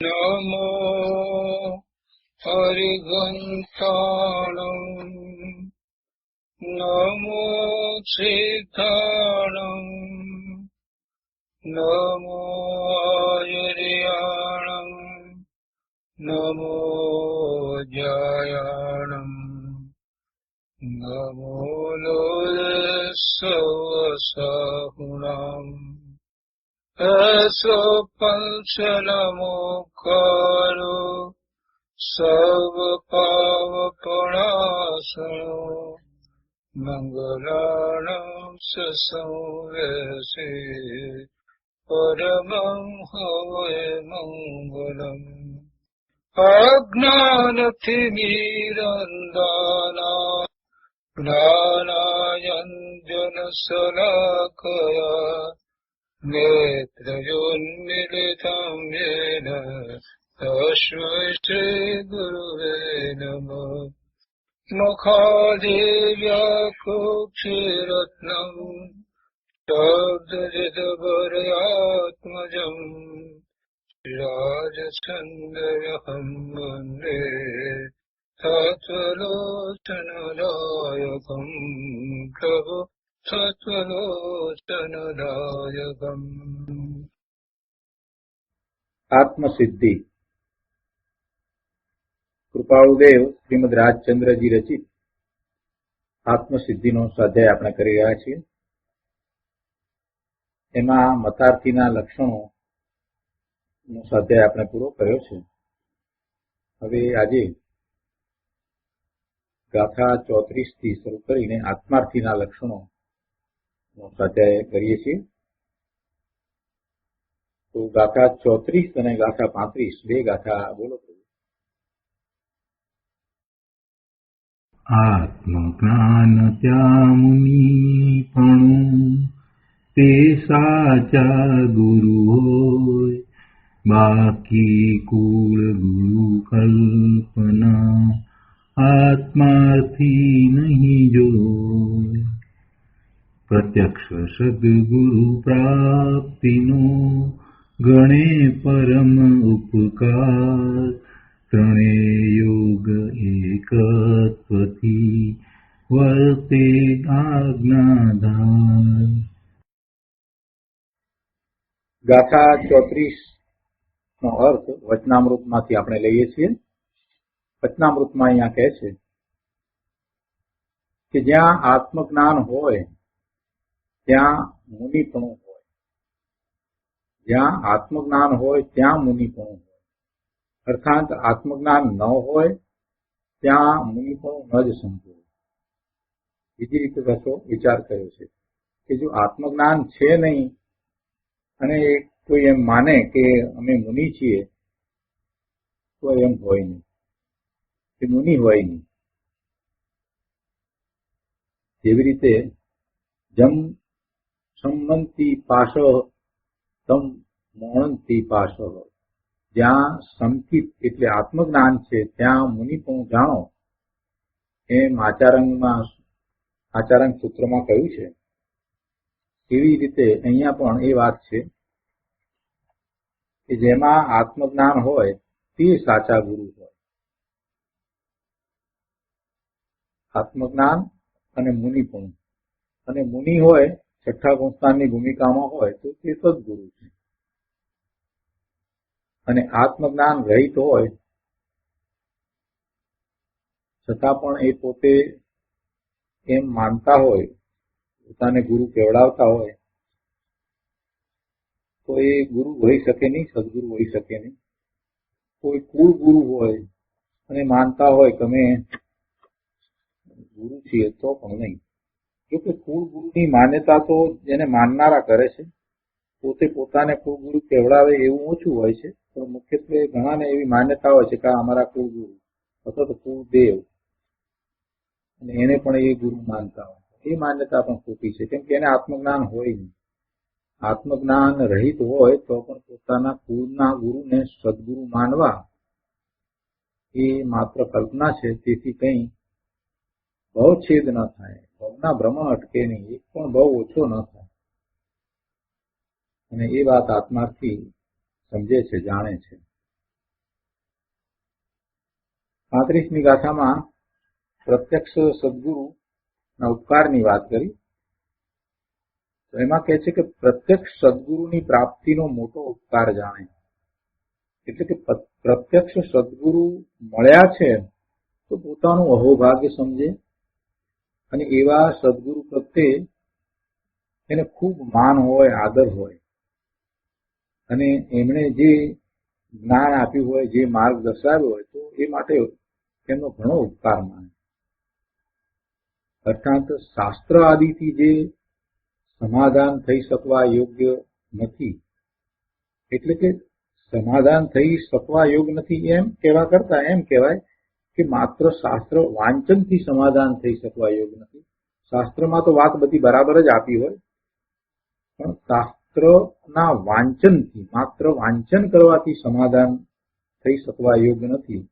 નમો હરિઘંટાણં નમો શ્રીકાણં નમો આયર્યાણં નમો જયાણં નમો લોલસવસાહુણાં પંચનમોકારો સર્વપાવપણાસનો મંગલાણાં સંવેશે પરમં હવૈ મંગલમ. અજ્ઞાનતિમિરંધાનાં જ્ઞાનાંજનશલાકયા નેત્રયોન્મિલિतं येन તસ્मै શ્રીગુરવે નમઃ. મુખાદેવ્યાકોક્ષીરત્નં શબ્દજિતભરયાત્મજં રાજચંદ્રહં વन्दે તત્વલોચનદાયકં પ્રભુ સત્વલોચનદાયકમ. આત્મસિદ્ધિ. કૃપાળુદેવ શ્રીમદ રાજચંદ્રજી રચિત આત્મસિદ્ધિનો સ્વાધ્યાય આપણે કરી રહ્યા છીએ. એમાં મતાર્થીના લક્ષણો નો સ્વાધ્યાય આપણે પૂરો કર્યો છે. હવે આજે ગાથા 34 થી શરૂ કરીને આત્માર્થીના લક્ષણો સ્વાધ્યાય કરીએ છીએ. તો ગાથા 34 અને ગાથા 35 બે ગાથા બોલો. આત્મજ્ઞાન ત્યાં મુનિપણું તે સાચા ગુરુ હોય, બાકી કુળ ગુરુ કલ્પના આત્માર્થી નહીં જોય. પ્રત્યક્ષ સદગુરુ પ્રાપ્તિનો ગણે પરમ ઉપકાર, ત્રણેય યોગ એકત્વથી વર્તે આજ્ઞાધાર. ગાથા 34 નો અર્થ વચનામૃતમાંથી આપણે લઈએ છીએ. વચનામૃતમાં અહીંયા કહે છે કે જ્યાં આત્મજ્ઞાન હોય ત્યાં મુનિપણું હોય. જ્યાં આત્મજ્ઞાન હોય ત્યાં મુનિપણું હોય. અર્થાત આત્મજ્ઞાન ન હોય ત્યાં મુનિપણું ન જ સંભવે. બીજી રીતે પાછો વિચાર કર્યો છે કે જો આત્મજ્ઞાન છે નહીં અને કોઈ એમ માને કે અમે મુનિ છીએ તો એમ હોય નહીં, કે મુનિ હોય નહીં. જેવી રીતે જમ સંમંતી પાશ તમ મોણંતી પાશ. જ્યાં સંકિત એટલે આત્મજ્ઞાન છે ત્યાં મુનિપણું જાણો, એમ આચારંગ સૂત્રમાં કહ્યું છે. એવી રીતે અહીંયા પણ એ વાત છે કે જેમાં આત્મજ્ઞાન હોય તે સાચા ગુરુ હોય. આત્મજ્ઞાન અને મુનિપણું. અને મુનિ હોય છઠ્ઠા સંસ્થાનની ભૂમિકામાં હોય તો તે સદગુરુ છે. અને આત્મજ્ઞાન રહિત હોય છતાં પણ એ પોતે એમ માનતા હોય, પોતાને ગુરુ કેવડાવતા હોય, તો એ ગુરુ હોઈ શકે નહીં, સદગુરુ હોઈ શકે નહીં. કોઈ કુળ ગુરુ હોય અને માનતા હોય કે અમે ગુરુ છીએ તો પણ નહીં. જોકે કુળ ગુરુની માન્યતા તો જેને માનનારા કરે છે, પોતે પોતાને કુળ ગુરુ કેવડાવે એવું ઓછું હોય છે. પણ મુખ્યત્વે ઘણાને એવી માન્યતા હોય છે કે અમારા કુળ ગુરુ અથવા તો કુળ દેવ, અને એને પણ એ ગુરુ માનતા હોય. એ માન્યતા પણ ખોટી છે, કેમ કે એને આત્મજ્ઞાન હોય નહીં. આત્મજ્ઞાન રહિત હોય તો પણ પોતાના કુળના ગુરુને સદગુરુ માનવા એ માત્ર કલ્પના છે. તેથી કંઈ ભવછેદ ન થાય, ભવના ભ્રમણ અટકે નહીં, એક પણ ભવ ઓછો ન થાય. અને એ વાત આત્માર્થી સમજે છે, જાણે છે. 35મી ગાથામાં પ્રત્યક્ષ સદગુરુના ઉપકારની વાત કરી. તો એમાં કહે છે કે પ્રત્યક્ષ સદગુરુની પ્રાપ્તિનો મોટો ઉપકાર જાણે. એટલે કે પ્રત્યક્ષ સદગુરુ મળ્યા છે તો પોતાનું અહોભાગ્ય સમજે અને એવા સદગુરુ પ્રત્યે એને ખૂબ માન હોય, આદર હોય અને એમણે જે જ્ઞાન આપ્યું હોય, જે માર્ગ દર્શાવ્યો હોય તો એ માટે એમનો ઘણો ઉપકાર માને. અર્થાત શાસ્ત્ર આદિથી જે સમાધાન થઈ શકવા યોગ્ય નથી, એટલે કે સમાધાન થઈ શકવા યોગ્ય નથી એમ કહેવા કરતા એમ કહેવાય કે માત્ર શાસ્ત્ર વાંચનથી સમાધાન થઈ શકવા યોગ્ય નથી. શાસ્ત્રમાં તો વાત બધી બરાબર જ આપી હોય, પણ શાસ્ત્રના વાંચનથી, માત્ર વાંચન કરવાથી સમાધાન થઈ શકવા યોગ્ય નથી.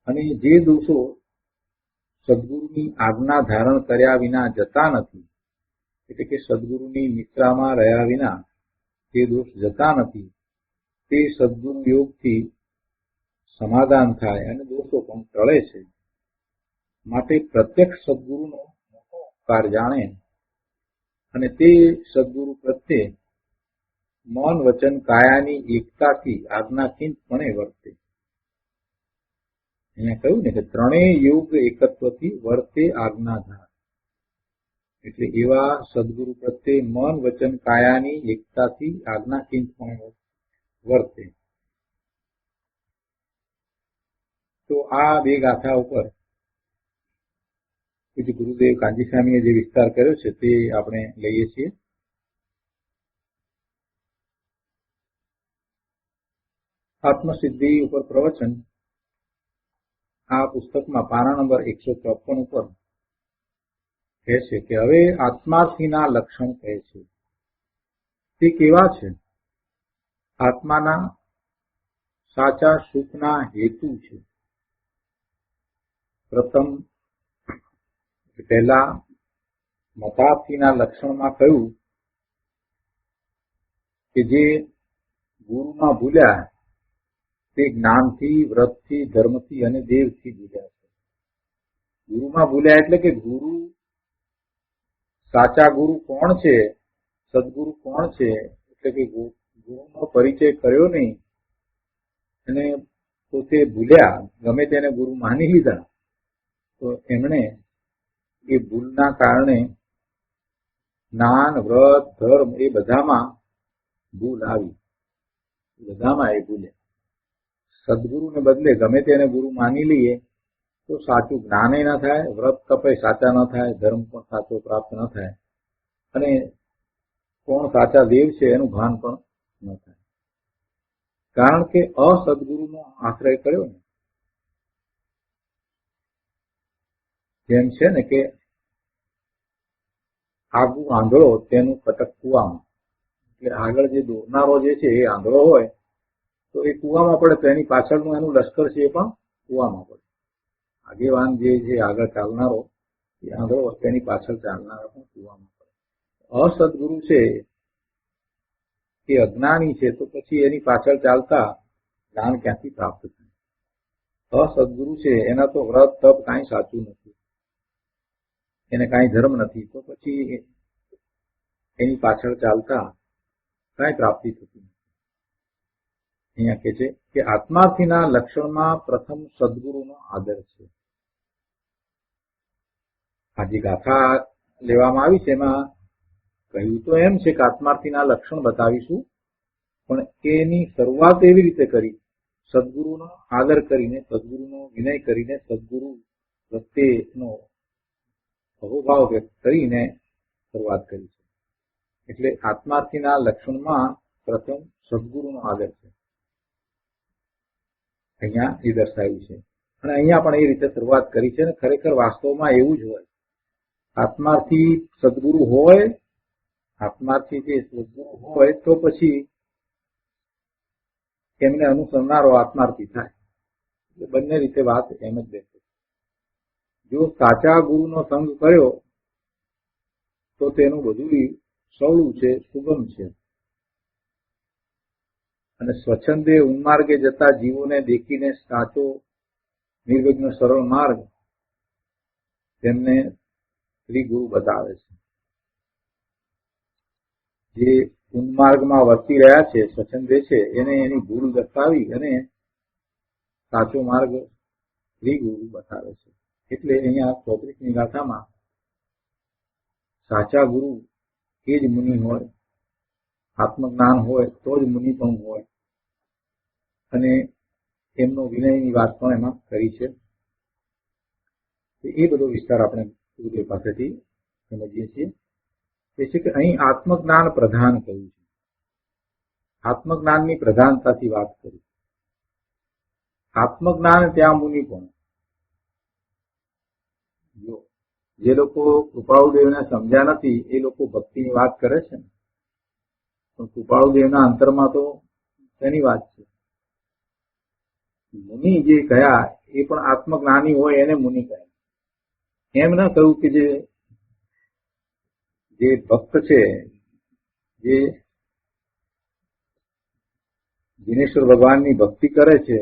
અને જે દોષો સદગુરુની આજ્ઞા ધારણ કર્યા વિના જતા નથી, એટલે કે સદગુરુની નિશ્રામાં રહ્યા વિના જે દોષ જતા નથી, તે સદગુરુ યોગથી સમાધાન થાય અને દોષો પણ ટળે છે. માટે પ્રત્યક્ષ સદગુરુનો મોટો ઉપકાર જાણે અને તે સદગુરુ પ્રત્યે મન, વચન, કાયાની એકતાથી આજ્ઞાચિંતપણે વર્તે. અહીંયા કહ્યું ને કે ત્રણેય યોગ એકત્વથી વર્તે આજ્ઞાધાર. એટલે એવા સદગુરુ પ્રત્યે મન, વચન, કાયાની એકતાથી આજ્ઞાચિંતપણે વર્તે. તો આ બે ગાથા ઉપર પૂજ્ય ગુરુદેવ કાંજી સ્વામીએ જે વિસ્તાર કર્યો છે તે આપણે લઈએ છીએ. આત્મસિદ્ધિ ઉપર પ્રવચન આ પુસ્તકમાં પાના નંબર 154 ઉપર કહે છે કે હવે આત્માર્થીના લક્ષણ કહે છે. તે કેવા છે? આત્માના સાચા સુખના હેતુ છે. પ્રથમ પહેલા મતાર્થીના લક્ષણમાં કહ્યું કે જે ગુરુમાં ભૂલ્યા તે જ્ઞાનથી, વ્રતથી, ધર્મથી અને દેવથી ભૂલ્યા છે. ગુરુમાં ભૂલ્યા એટલે કે ગુરુ, સાચા ગુરુ કોણ છે, સદગુરુ કોણ છે, એટલે કે ગુરુનો પરિચય કર્યો નહીં અને પોતે ભૂલ્યા, ગમે તેને ગુરુ માની લીધા, તો એમણે એ ભૂલના કારણે જ્ઞાન, વ્રત, ધર્મ એ બધામાં ભૂલ આવી, બધામાં એ ભૂલ્યા. સદગુરુને બદલે ગમે તેને ગુરુ માની લઈએ તો સાચું જ્ઞાન ન થાય, વ્રત તપે સાચા ન થાય, ધર્મ પણ સાચો પ્રાપ્ત ન થાય અને કોણ સાચા દેવ છે એનું ભાન પણ ન થાય. કારણ કે અસદગુરુનો આશ્રય કર્યો ને. જેમ છે ને કે આગુ આંધળો તેનું કટક કુવામાં, એટલે આગળ જે દોરનારો જે છે એ આંધળો હોય તો એ કુવામાં પડે તો એની પાછળનું એનું લશ્કર છે એ પણ કુવામાં પડે. આગેવાન જે છે આગળ ચાલનારો એ આંધળો તેની પાછળ ચાલનારા પણ કુવામાં પડે. અસદગુરુ છે એ અજ્ઞાની છે તો પછી એની પાછળ ચાલતા જ્ઞાન ક્યાંથી પ્રાપ્ત થાય? અસદગુરુ છે એના તો વ્રત તપ કાંઈ સાચું નથી, એને કાંઈ ધર્મ નથી, તો પછી એની પાછળ ચાલતા કાંઈ પ્રાપ્તિ થતી નથી. અહીંયા કહે છે કે આત્માર્થીના લક્ષણમાં પ્રથમ સદગુરુનો આદર છે. આ જે ગાથા લેવામાં આવી છે એમાં કહ્યું તો એમ છે કે આત્માર્થીના લક્ષણ બતાવીશું, પણ એની શરૂઆત એવી રીતે કરી, સદગુરુનો આદર કરીને, સદગુરુનો વિનય કરીને, સદગુરુ પ્રત્યેનો અહોભાવ વ્યક્ત કરીને શરૂઆત કરી છે. એટલે આત્માર્થીના લક્ષણમાં પ્રથમ સદગુરુનો આદર છે, અહીંયા એ દર્શાવ્યું છે. અને અહીંયા પણ એ રીતે શરૂઆત કરી છે. અને ખરેખર વાસ્તવમાં એવું જ હોય. આત્માર્થી સદગુરુ હોય, આત્માર્થી જે સદગુરુ હોય તો પછી એમને અનુસરનારો આત્માર્થી થાય. એટલે બંને રીતે વાત એમ જ બેસે. જો સાચા ગુરુનો સંગ કર્યો તો તેનું બધું સવળું છે, સુગમ છે. અને સ્વચ્છંદે ઉન્માર્ગે જતા જીવોને દેખીને સાચો નિર્વિઘ્ન સરળ માર્ગ તેમને શ્રી ગુરુ બતાવે છે. જે ઉન્માર્ગમાં વર્તી રહ્યા છે, સ્વચ્છંદે છે, એને એની ભૂલ દર્શાવી અને સાચો માર્ગ શ્રી ગુરુ બતાવે છે. એટલે અહીંયા 34મી ગાથામાં સાચા ગુરુ એ જ મુનિ હોય, આત્મજ્ઞાન હોય તો જ મુનિ પણ હોય, અને એમનો વિનયની વાત પણ એમાં કરી છે. એ બધો વિસ્તાર આપણે ગુરુદેવ પાસેથી સમજીએ છીએ. એ છે કે અહીં આત્મજ્ઞાન પ્રધાન કહ્યું છે. આત્મજ્ઞાનની પ્રધાનતાથી વાત કરી. આત્મજ્ઞાન ત્યાં મુનિ પણ. જો જે લોકો કૃપાળુદેવને સમજ્યા નથી એ લોકો ભક્તિની વાત કરે છે ને, પણ કૃપાળુદેવના અંતરમાં તો તેની વાત છે. મુનિ જે કયા એ પણ આત્મજ્ઞાની હોય એને મુનિ કહે. એમ ના કહ્યું કે જે ભક્ત છે, જે દિનેશ્વર ભગવાનની ભક્તિ કરે છે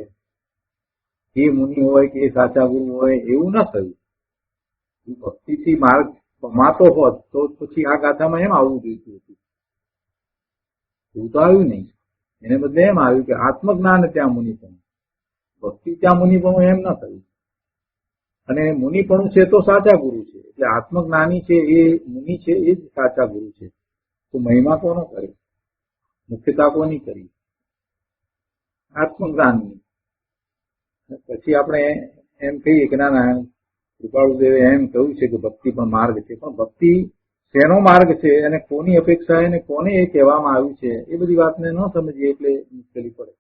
એ મુનિ હોય કે એ સાચા ગુરુ હોય એવું ના થયું. ભક્તિથી માર્ગ પમાતો હોત તો પછી આ ગાથામાં એમ આવવું જોઈતું હતું. એવું તો આવ્યું નહીં. એને બદલે એમ આવ્યું કે આત્મજ્ઞાન ત્યાં મુનિપણું, ભક્તિ ત્યાં મુનિપણું એમ ના થયું. અને મુનિપણું છે તો સાચા ગુરુ છે. એટલે આત્મજ્ઞાની છે એ મુનિ છે એ જ સાચા ગુરુ છે. તો મહિમા કોનો કરી, મુખ્યતા કોની કરી? આત્મજ્ઞાનની. પછી આપણે એમ કહીએ કે ના ના કૃપાળુદેવે એમ કહ્યું છે કે ભક્તિ પણ માર્ગ છે, પણ ભક્તિ શેનો માર્ગ છે અને કોની અપેક્ષા અને કોને એ કહેવામાં આવ્યું છે એ બધી વાતને ન સમજીએ એટલે મુશ્કેલી પડે.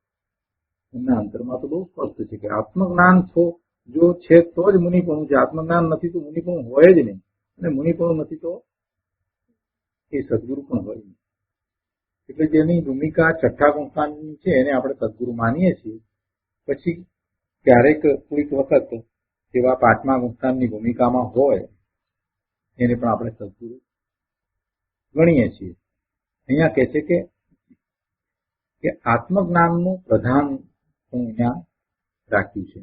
એમના અંતરમાં તો બહુ સ્પષ્ટ છે કે આત્મજ્ઞાન જો છે તો જ મુનિપણું છે. આત્મજ્ઞાન નથી તો મુનિપણું હોય જ નહીં, અને મુનિપણું નથી તો એ સદગુરુ પણ હોય નહીં. એટલે જેની ભૂમિકા છઠ્ઠા ગુંફાની છે એને આપણે સદગુરુ માનીએ છીએ. પછી ક્યારેક કોઈક વખત એવા પાંચમા ગુંફાની ભૂમિકામાં હોય એને પણ આપણે સદગુરુ ગણીએ છીએ. અહીંયા કહે છે કે આત્મજ્ઞાનનું પ્રધાન અહીંયા રાખ્યું છે.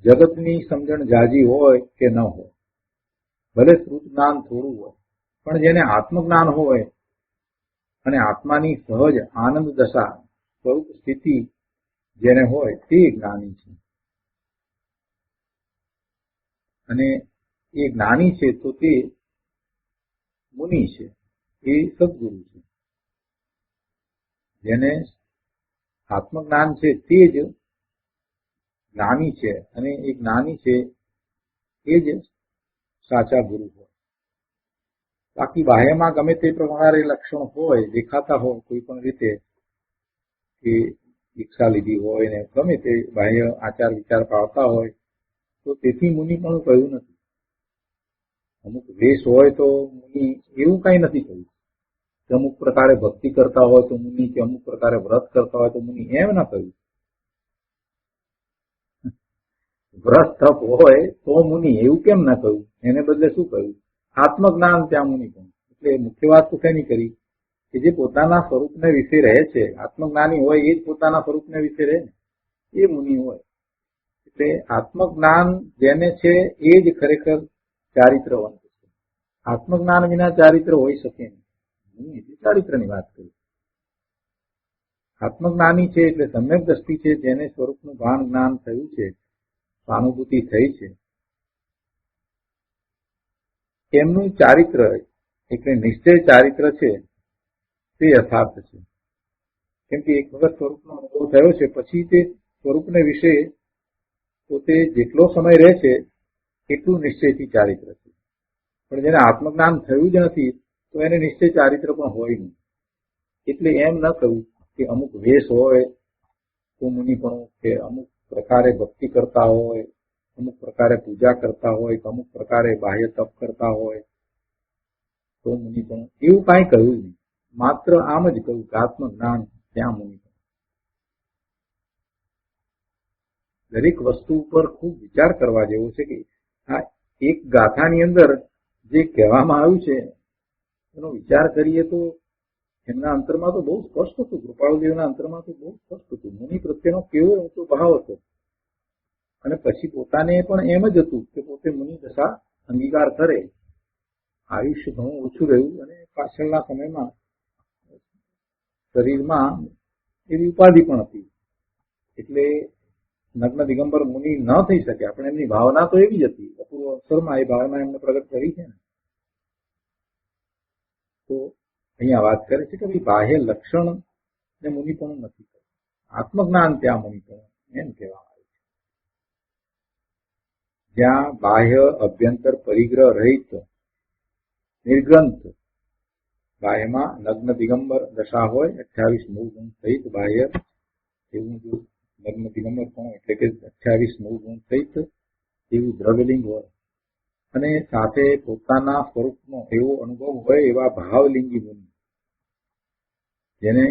જગતની સમજણ જાજી હોય કે ન હોય, ભલે શ્રુત જ્ઞાન થોડું હોય, પણ જેને આત્મજ્ઞાન હોય અને આત્માની સહજ આનંદ દશા સ્વરૂપ સ્થિતિ જેને હોય તે જ્ઞાની છે. અને એ જ્ઞાની છે તો તે મુનિ છે, એ સદગુરુ છે. જેને આત્મજ્ઞાન છે તે જ જ્ઞાની છે, અને એ જ્ઞાની છે એ જ સાચા ગુરુ હોય. બાકી બાહ્યમાં ગમે તે પ્રકારે લક્ષણ હોય, દેખાતા હોય કોઈ પણ રીતે, કે દીક્ષા લીધી હોય ને ગમે તે બાહ્ય આચાર વિચાર પાડતા હોય તો તેથી મુનિ પણ કહ્યું નથી. અમુક વેશ હોય તો મુનિ એવું કઈ નથી કહ્યું. અમુક પ્રકારે ભક્તિ કરતા હોય તો મુનિ, કે અમુક પ્રકારે વ્રત કરતા હોય તો મુનિ, એમ ના કહ્યું. વ્રત તપ હોય તો મુનિ એવું કેમ ના કહ્યું? એને બદલે શું કહ્યું? આત્મજ્ઞાન ત્યાં મુનિ પણ. એટલે મુખ્ય વાત તો શેની કરી કે જે પોતાના સ્વરૂપને વિશે રહે છે, આત્મજ્ઞાની હોય એ જ પોતાના સ્વરૂપને વિશે રહે ને, એ મુનિ હોય. એટલે આત્મજ્ઞાન જેને છે એ જ ખરેખર ચારિત્રવંત છે. આત્મજ્ઞાન વિના ચારિત્ર હોઈ શકે નહીં. ચારિત્રની વાત કરી. આત્મજ્ઞાની છે એટલે સમ્યક દ્રષ્ટિ છે, જેને સ્વરૂપનું ભાન જ્ઞાન થયું છે, સહાનુભૂતિ થઈ છે, એમનું ચારિત્ર એટલે નિશ્ચય ચારિત્ર છે તે યથાર્થ છે. કેમ કે એક વખત સ્વરૂપનો અનુભવ થયો છે પછી તે સ્વરૂપને વિશે પોતે જેટલો સમય રહે છે એટલું નિશ્ચયથી ચારિત્ર છે. પણ જેને આત્મજ્ઞાન થયું જ નથી તો એને નિશ્ચય ચારિત્ર પણ હોય નહીં. એટલે એમ ન કહ્યું કે અમુક વેશ હોય તો મુનિપણું, કે અમુક પ્રકારે ભક્તિ કરતા હોય, અમુક પ્રકારે પૂજા કરતા હોય, કે અમુક પ્રકારે બાહ્ય તપ કરતા હોય તો મુનિપણું, એવું કાંઈ કહ્યું નહીં. માત્ર આમ જ કહ્યું કે આત્મજ્ઞાન ત્યાં મુનિપણું. દરેક વસ્તુ ઉપર ખૂબ વિચાર કરવા જેવો છે કે આ એક ગાથાની અંદર જે કહેવામાં આવ્યું છે એનો વિચાર કરીએ તો એમના અંતરમાં તો બહુ સ્પષ્ટ હતું. કૃપાળુદેવના અંતરમાં તો બહુ સ્પષ્ટ હતું. મુનિ પ્રત્યેનો કેવો ઊંચો ભાવ હતો. અને પછી પોતાને પણ એમ જ હતું કે પોતે મુનિ દશા અંગીકાર કરે. આયુષ્ય ઘણું ઓછું રહ્યું અને પાછળના સમયમાં શરીરમાં એવી ઉપાધિ પણ હતી, એટલે નગ્ન દિગંબર મુનિ ન થઈ શક્યા. પણ એમની ભાવના તો એવી જ હતી, અપૂર્વ અવસરમાં એ ભાવના એમને પ્રગટ કરી છે ને. તો અહીંયા વાત કરે છે કે ભાઈ બાહ્ય લક્ષણ ને મુનિ પણ નથી કરતું, આત્મજ્ઞાન ત્યાં મુનિ પણ એમ કહેવામાં આવે છે. જ્યાં બાહ્ય અભ્યંતર પરિગ્રહ રહિત નિર્ગ્રંથ, બાહ્યમાં નગ્ન દિગંબર દશા હોય, 28 મૂળ ગુણ સહિત બાહ્ય એવું જો નગ્ન દિગંબર પણ એટલે કે 28 મૂળ ગુણ સહિત એવું દ્રવ્યલિંગ હોય અને સાથે પોતાના સ્વરૂપનો એવો અનુભવ હોય એવા ભાવલિંગી મુનિ, જેને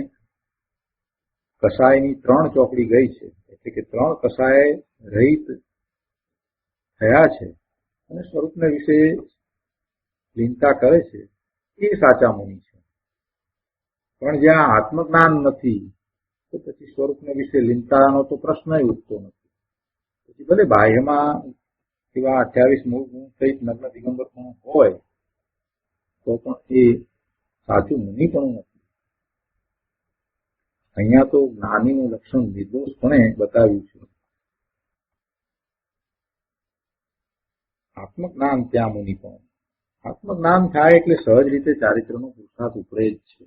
કસાયની 3 ચોકડી ગઈ છે, એટલે કે 3 કસાય રહિત થયા છે અને સ્વરૂપને વિશે લીનતા કરે છે, એ સાચા મુનિ છે. પણ જ્યાં આત્મજ્ઞાન નથી તો પછી સ્વરૂપને વિશે લીનતાનો તો પ્રશ્ન ઉઠતો નથી. પછી ભલે બાહ્યમાં એવા 28 મૂળ ગુણ સહિત નગ્ન દિગંબર પણ હોય તો પણ એ સાચું મુનિ પણ નથી. અહીંયા તો જ્ઞાનીનું લક્ષણ નિર્દોષપણે બતાવ્યું છે. આત્મજ્ઞાન ત્યાં મુનિ પણ. આત્મજ્ઞાન થાય એટલે સહજ રીતે ચારિત્રનો પુરુષાર્થ ઉપરે જ છે.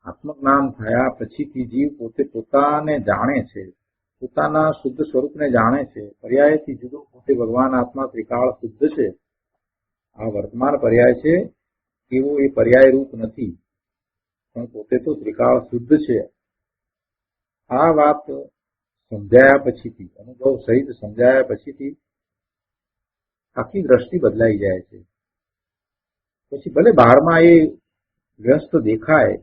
આત્મજ્ઞાન થયા પછીથી જીવ પોતે પોતાને જાણે છે, પોતાના શુદ્ધ સ્વરૂપને જાણે છે. પર્યાયથી જુદો પોતે ભગવાન આત્મા ત્રિકાળ શુદ્ધ છે. આ વર્તમાન પર્યાય છે એવો એ પર્યાય રૂપ નથી, પણ પોતે તો ત્રિકાળ શુદ્ધ છે. આ વાત સમજાયા પછીથી, અનુભવ સહિત સમજાયા પછીથી આખી દ્રષ્ટિ બદલાઈ જાય છે. પછી ભલે બહારમાં એ વ્યસ્ત દેખાય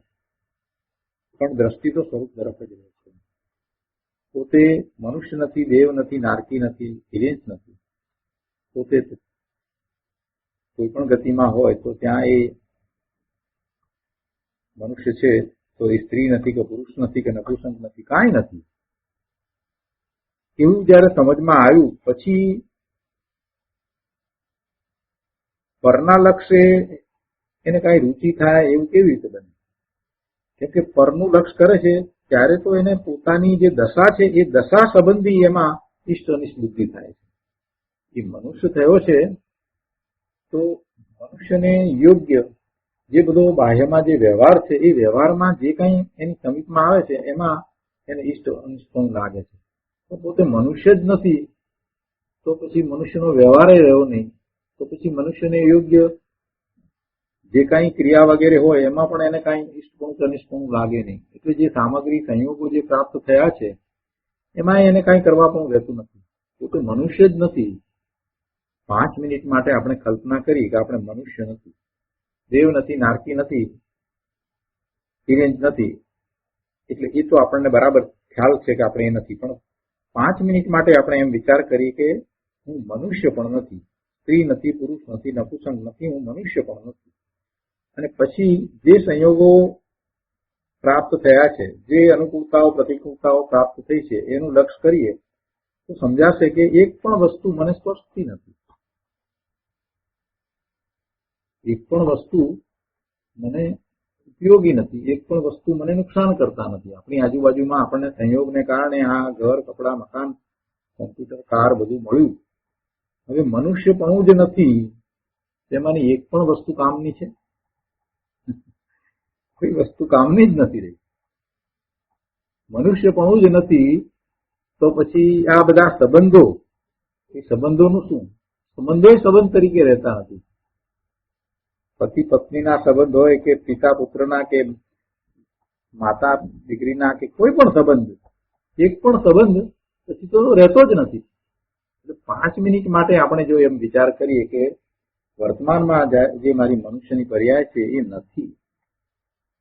પણ દ્રષ્ટિ તો સ્વરૂપ તરફ જ રહે છે. પોતે મનુષ્ય નથી, દેવ નથી, નારકી નથી, હિરેન્સ નથી. પોતે કોઈ પણ ગતિમાં હોય તો ત્યાં એ મનુષ્ય છે તો એ સ્ત્રી નથી કે પુરુષ નથી કે નપુંસક નથી, કાંઈ નથી. એવું જયારે સમજમાં આવ્યું પછી પરના લક્ષ્ય એને કઈ રુચિ થાય એવું કેવી રીતે બને? કેમ કે પરનું લક્ષ કરે છે ત્યારે તો એને પોતાની જે દશા છે એ દશા સંબંધી એમાં ઇષ્ટ અનિષ્ટ બુદ્ધિ થાય છે. એ મનુષ્ય થયો છે તો મનુષ્યને યોગ્ય જે બધો બાહ્યમાં જે વ્યવહાર છે એ વ્યવહારમાં જે કંઈ એની સમીપમાં આવે છે એમાં એને ઇષ્ટ અનિષ્ટ પણ લાગે છે. તો પોતે મનુષ્ય જ નથી તો પછી મનુષ્યનો વ્યવહાર રહ્યો નહીં, તો પછી મનુષ્યને યોગ્ય જે કાંઈ ક્રિયા વગેરે હોય એમાં પણ એને કાંઈ ઇષ્ટપણું કે અનિષ્ટપણું લાગે નહીં. એટલે જે સામગ્રી સંયોગો જે પ્રાપ્ત થયા છે એમાં એને કાંઈ કરવા પણ રહેતું નથી. પોતે મનુષ્ય જ નથી. 5 મિનિટ માટે આપણે કલ્પના કરી કે આપણે મનુષ્ય નથી, દેવ નથી, નારકી નથી, તિર્યંજ નથી, એટલે એ તો આપણને બરાબર ખ્યાલ છે કે આપણે એ નથી. પણ 5 મિનિટ માટે આપણે એમ વિચાર કરીએ કે હું મનુષ્ય પણ નથી, સ્ત્રી નથી, પુરુષ નથી, નપુંસક નથી, હું મનુષ્ય પણ નથી. અને પછી જે સંયોગો પ્રાપ્ત થયા છે, જે અનુકૂળતાઓ પ્રતિકૂળતાઓ પ્રાપ્ત થઈ છે એનું લક્ષ્ય કરીએ તો સમજાશે કે એક પણ વસ્તુ મને સ્પર્શતી નથી, એક પણ વસ્તુ મને ઉપયોગી નથી, એક પણ વસ્તુ મને નુકસાન કરતા નથી. આપણી આજુબાજુમાં આપણને સંયોગને કારણે આ ઘર, કપડા, મકાન, કોમ્પ્યુટર, કાર બધું મળ્યું. હવે મનુષ્ય પણ જ નથી, તેમાંની એક પણ વસ્તુ કામની છે? કોઈ વસ્તુ કામની જ નથી રહી. મનુષ્ય પણ જ નથી તો પછી આ બધા સંબંધો, એ સંબંધોનું શું? સંબંધો સંબંધ તરીકે રહેતા નથી. પતિ પત્નીના સંબંધ હોય કે પિતા પુત્રના કે માતા દીકરીના કે કોઈ પણ સંબંધ, એક પણ સંબંધ પછી તો રહેતો જ નથી. એટલે 5 મિનિટ માટે આપણે જો એમ વિચાર કરીએ કે વર્તમાનમાં જે મારી મનુષ્યની પર્યાય છે એ નથી,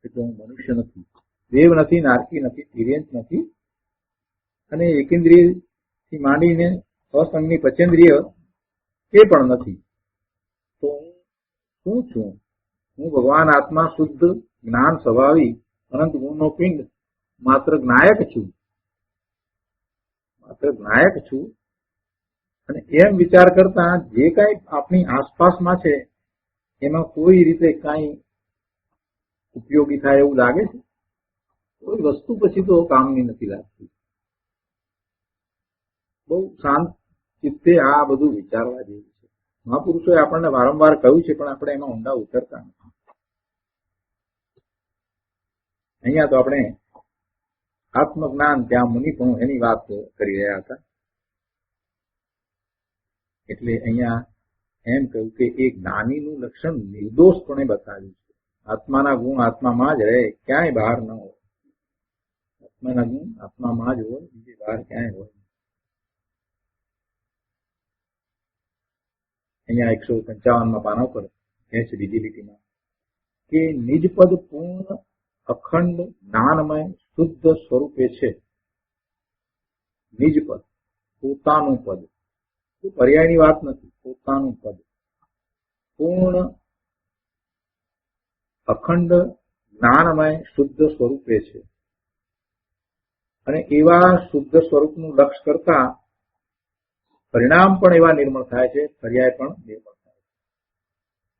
એટલે હું મનુષ્ય નથી, દેવ નથી, નારકી નથી, તિર્યંચ નથી, અને એકેન્દ્રિયથી માંડીને અસંગની પચેન્દ્રિય એ પણ નથી, તો હું શું છું? હું ભગવાન આત્મા શુદ્ધ જ્ઞાન સ્વભાવી અનંત ગુણનો પિંડ માત્ર જ્ઞાયક છું. અત્યારે નાયક છું, અને એમ વિચાર કરતા જે કઈ આપણી આસપાસમાં છે એમાં કોઈ રીતે કઈ ઉપયોગી થાય એવું લાગે છે? કોઈ વસ્તુ પછી તો કામની નથી લાગતી. બહુ શાંત ચિત્તે આ બધું વિચારવા જેવું છે. મહાપુરુષોએ આપણને વારંવાર કહ્યું છે, પણ આપણે એમાં ઊંડા ઉતરતા નથી. અહીંયા તો આપણે આત્મજ્ઞાન, ત્યાં મુનિપણું, એની વાત કરી રહ્યા હતા. એટલે અહીંયા એમ કહ્યું કે એ જ્ઞાનીનું લક્ષણ નિર્દોષપણે બતાવ્યું છે. આત્માના ગુણ આત્મામાં જ રહે, ક્યાંય બહાર ન હોય. આત્માના ગુણ આત્મામાં જ હોય, બીજે બહાર ક્યાંય હોય. અહીંયા 155માં પાના પર કહે છે બીજી લીટીમાં કે નિજપદ પૂર્ણ અખંડ જ્ઞાનમય શુદ્ધ સ્વરૂપે છે. નિજપદ, પોતાનું પદ, પર્યાયની વાત નથી, પોતાનું પદ પૂર્ણ અખંડ જ્ઞાનમય શુદ્ધ સ્વરૂપે છે. અને એવા શુદ્ધ સ્વરૂપનું લક્ષ્ય કરતા પરિણામ પણ એવા નિર્મળ થાય છે, પર્યાય પણ નિર્મળ થાય છે.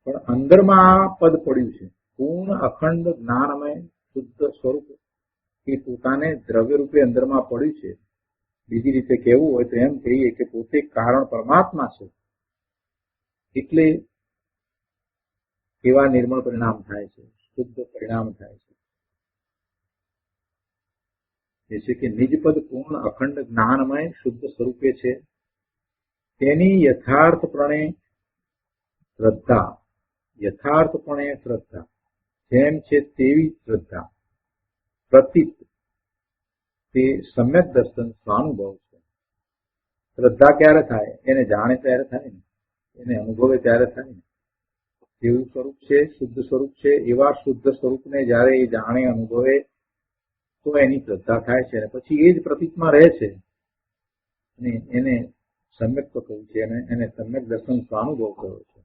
પણ અંદરમાં આ પદ પડ્યું છે, પૂર્ણ અખંડ જ્ઞાનમય શુદ્ધ સ્વરૂપ. એ પોતાને દ્રવ્ય રૂપે અંદરમાં પડ્યું છે. બીજી રીતે કહેવું હોય તો એમ કહીએ કે પોતે કારણ પરમાત્મા છે. એટલે એવા નિર્મળ પરિણામ થાય છે, શુદ્ધ પરિણામ થાય છે. એ છે કે નિજપદ પૂર્ણ અખંડ જ્ઞાનમય શુદ્ધ સ્વરૂપે છે. તેની યથાર્થપણે શ્રદ્ધા, યથાર્થપણે શ્રદ્ધા, જેમ છે તેવી શ્રદ્ધા, પ્રતીત, તે સમ્યક દર્શન સ્વાનુભવ છે. શ્રદ્ધા ક્યારે થાય? એને જાણે ત્યારે થાય ને, એને અનુભવે ત્યારે થાય ને. જેવું સ્વરૂપ છે, શુદ્ધ સ્વરૂપ છે, એવા શુદ્ધ સ્વરૂપને જયારે એ જાણે અનુભવે તો એની શ્રદ્ધા થાય છે. અને પછી એ જ પ્રતીતમાં રહે છે, અને એને સમ્યક તો કહ્યું છે, એને સમ્યક દર્શન સ્વાનુભવ કહ્યો છે.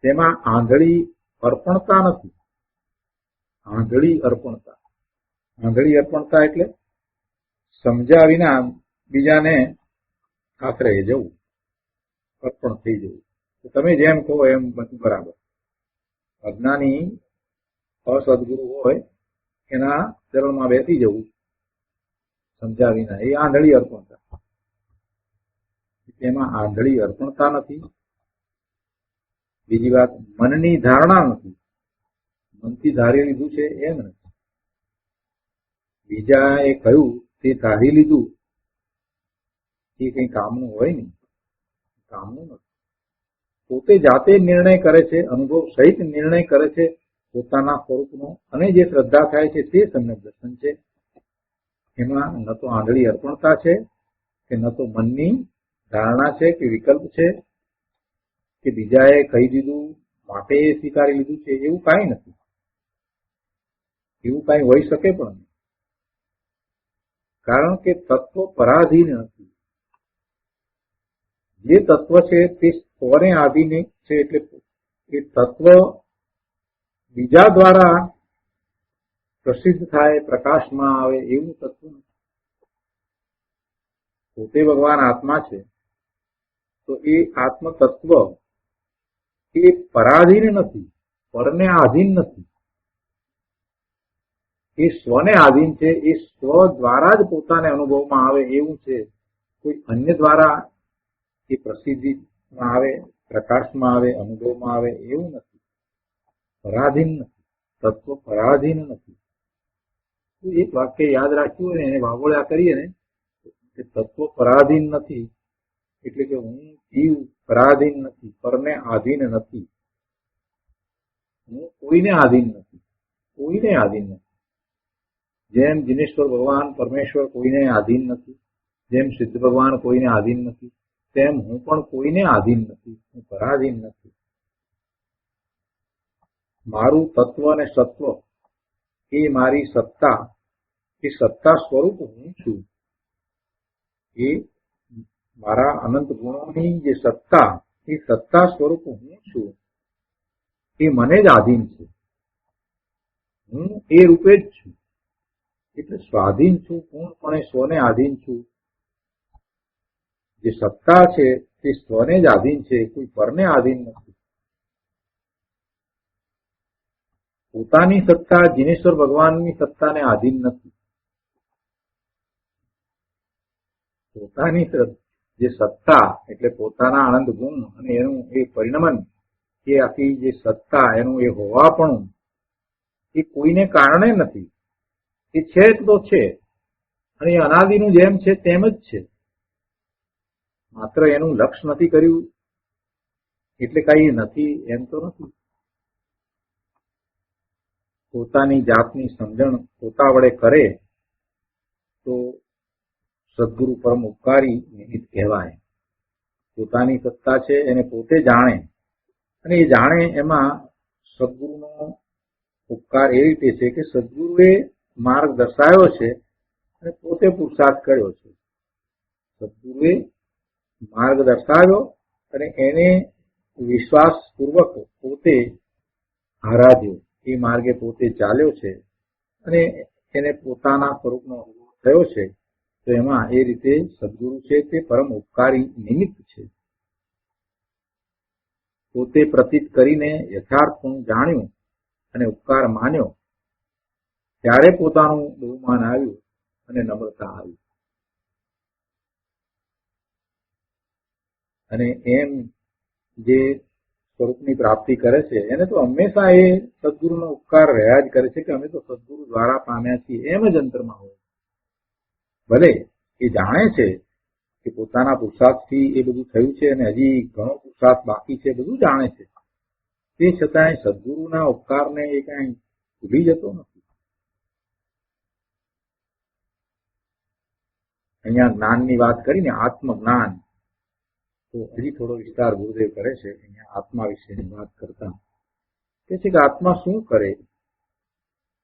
તેમાં આંધળી અર્પણતા નથી. આંધળી અર્પણતા, આંધળી અર્પણતા એટલે સમજ્યા વિના બીજાને આશ્રય જવું, અર્પણ થઈ જવું. તમે જેમ કહો એમ બધું બરાબર. અજ્ઞાની અસદગુરુ હોય એના ચરણમાં બેસી જવું સમજ્યા વિના, એ આંધળી અર્પણતા. તેમાં આંધળી અર્પણતા નથી. બીજી વાત, મનની ધારણા નથી. મનથી ધારી લીધું છે એમ નથી. બીજા એ કહ્યું તે ધારી લીધું, એ કઈ કામનું હોય નહીં, કામનું નથી. પોતે જાતે નિર્ણય કરે છે, અનુભવ સહિત નિર્ણય કરે છે પોતાના સ્વરૂપનો, અને જે શ્રદ્ધા થાય છે તે સમ્યક દર્શન છે. એમાં ન તો આંધળી અર્પણતા છે, કે ન તો મનની ધારણા છે કે વિકલ્પ છે, કે બીજાએ કહી દીધું માટે સ્વીકારી લીધું છે, એવું કાંઈ નથી. એવું કાંઈ હોઈ શકે પણ નહીં. કારણ કે તત્વ પરાધીન નથી. જે તત્વ છે તે સ્વને આધીન છે. એટલે એ તત્વ બીજા દ્વારા પ્રસિદ્ધ થાય, પ્રકાશમાં આવે એવું તત્વ નથી. પોતે ભગવાન આત્મા છે, તો એ આત્મ તત્વ એ પરાધીન નથી, પરને આધીન નથી. એ સ્વને આધીન છે. એ સ્વ દ્વારા જ પોતાને અનુભવમાં આવે એવું છે. કોઈ અન્ય દ્વારા એ પ્રસિદ્ધિમાં આવે, પ્રકાશમાં આવે, અનુભવમાં આવે એવું નથી. પરાધીન નથી, તત્વ પરાધીન નથી. એક વાક્ય યાદ રાખ્યું હોય ને, એને વાગોળ્યા કરીએ ને, કે તત્વ પરાધીન નથી એટલે કે હું જીવ પરાધીન નથી, પરને આધીન નથી. હું કોઈને આધીન નથી, કોઈને આધીન નથી. જેમ જિનેશ્વર ભગવાન પરમેશ્વર કોઈને આધીન નથી, જેમ સિદ્ધ ભગવાન કોઈને આધીન નથી, તેમ હું પણ કોઈને આધીન નથી, હું પરાધીન નથી. મારું તત્વ અને સત્વ એ મારી સત્તા, એ સત્તા સ્વરૂપ હું છું. એ મારા અનંત ગુણોની જે સત્તા, એ સત્તા સ્વરૂપ હું છું. એ મને જ આધીન છે. હું એ રૂપે જ છું. એટલે સ્વાધીન છું, પૂર્ણપણે સ્વને આધીન છું. જે સત્તા છે તે સ્વને જ આધીન છે, કોઈ પરને આધીન નથી. પોતાની સત્તા જીનેશ્વર ભગવાનની સત્તાને આધીન નથી. પોતાની જે સત્તા એટલે પોતાના આનંદ ગુણ અને એનું એ પરિણમન, એ આખી જે સત્તા એનું એ હોવાપણું એ કોઈને કારણે નથી. એ છે તો છે અને એ અનાદિનું જેમ છે તેમ જ છે. માત્ર એનું લક્ષ્ય નથી કર્યું એટલે કઈ નથી એમ તો નથી. પોતાની જાતની સમજણ પોતા વડે કરે તો સદગુરુ પરમ ઉપકારી નિમિત્ત કહેવાય. પોતાની સત્તા છે એને પોતે જાણે અને એ જાણે એમાં સદગુરુનો ઉપકાર એ રીતે છે કે સદગુરુએ માર્ગ દર્શાવ્યો છે અને પોતે પુરુષાર્થ કર્યો છે. સદગુરુએ માર્ગ દર્શાવ્યો અને એને વિશ્વાસપૂર્વક પોતે આરાધ્યો, એ માર્ગે પોતે ચાલ્યો છે અને એને પોતાના સ્વરૂપનો અનુભવ થયો છે. તો એમાં એ રીતે સદગુરુ છે તે પરમ ઉપકારી નિમિત્ત છે. પોતે પ્રતીત કરીને યથાર્થપણું જાણ્યું અને ઉપકાર માન્યો ત્યારે પોતાનું બહુમાન આવ્યું અને નમ્રતા આવી. અને એમ જે સ્વરૂપની પ્રાપ્તિ કરે છે એને તો હંમેશા એ સદગુરુનો ઉપકાર રહ્યા જ કરે છે કે અમે તો સદગુરુ દ્વારા પામ્યા છીએ એમ જ અંતરમાં હોય. ભલે એ જાણે છે કે પોતાના પુરુષાર્થથી એ બધું થયું છે અને હજી ઘણો પુરુષાર્થ બાકી છે, બધું જાણે છે, તે છતાંય સદગુરુના ઉપકારને એ કાંઈ ભૂલી જતો નથી. અહીંયા જ્ઞાનની વાત કરીને આત્મજ્ઞાન તો હજી થોડો વિસ્તાર ગુરુદેવ કરે છે. અહીંયા આત્મા વિશેની વાત કરતા કે છે કે આત્મા શું કરે?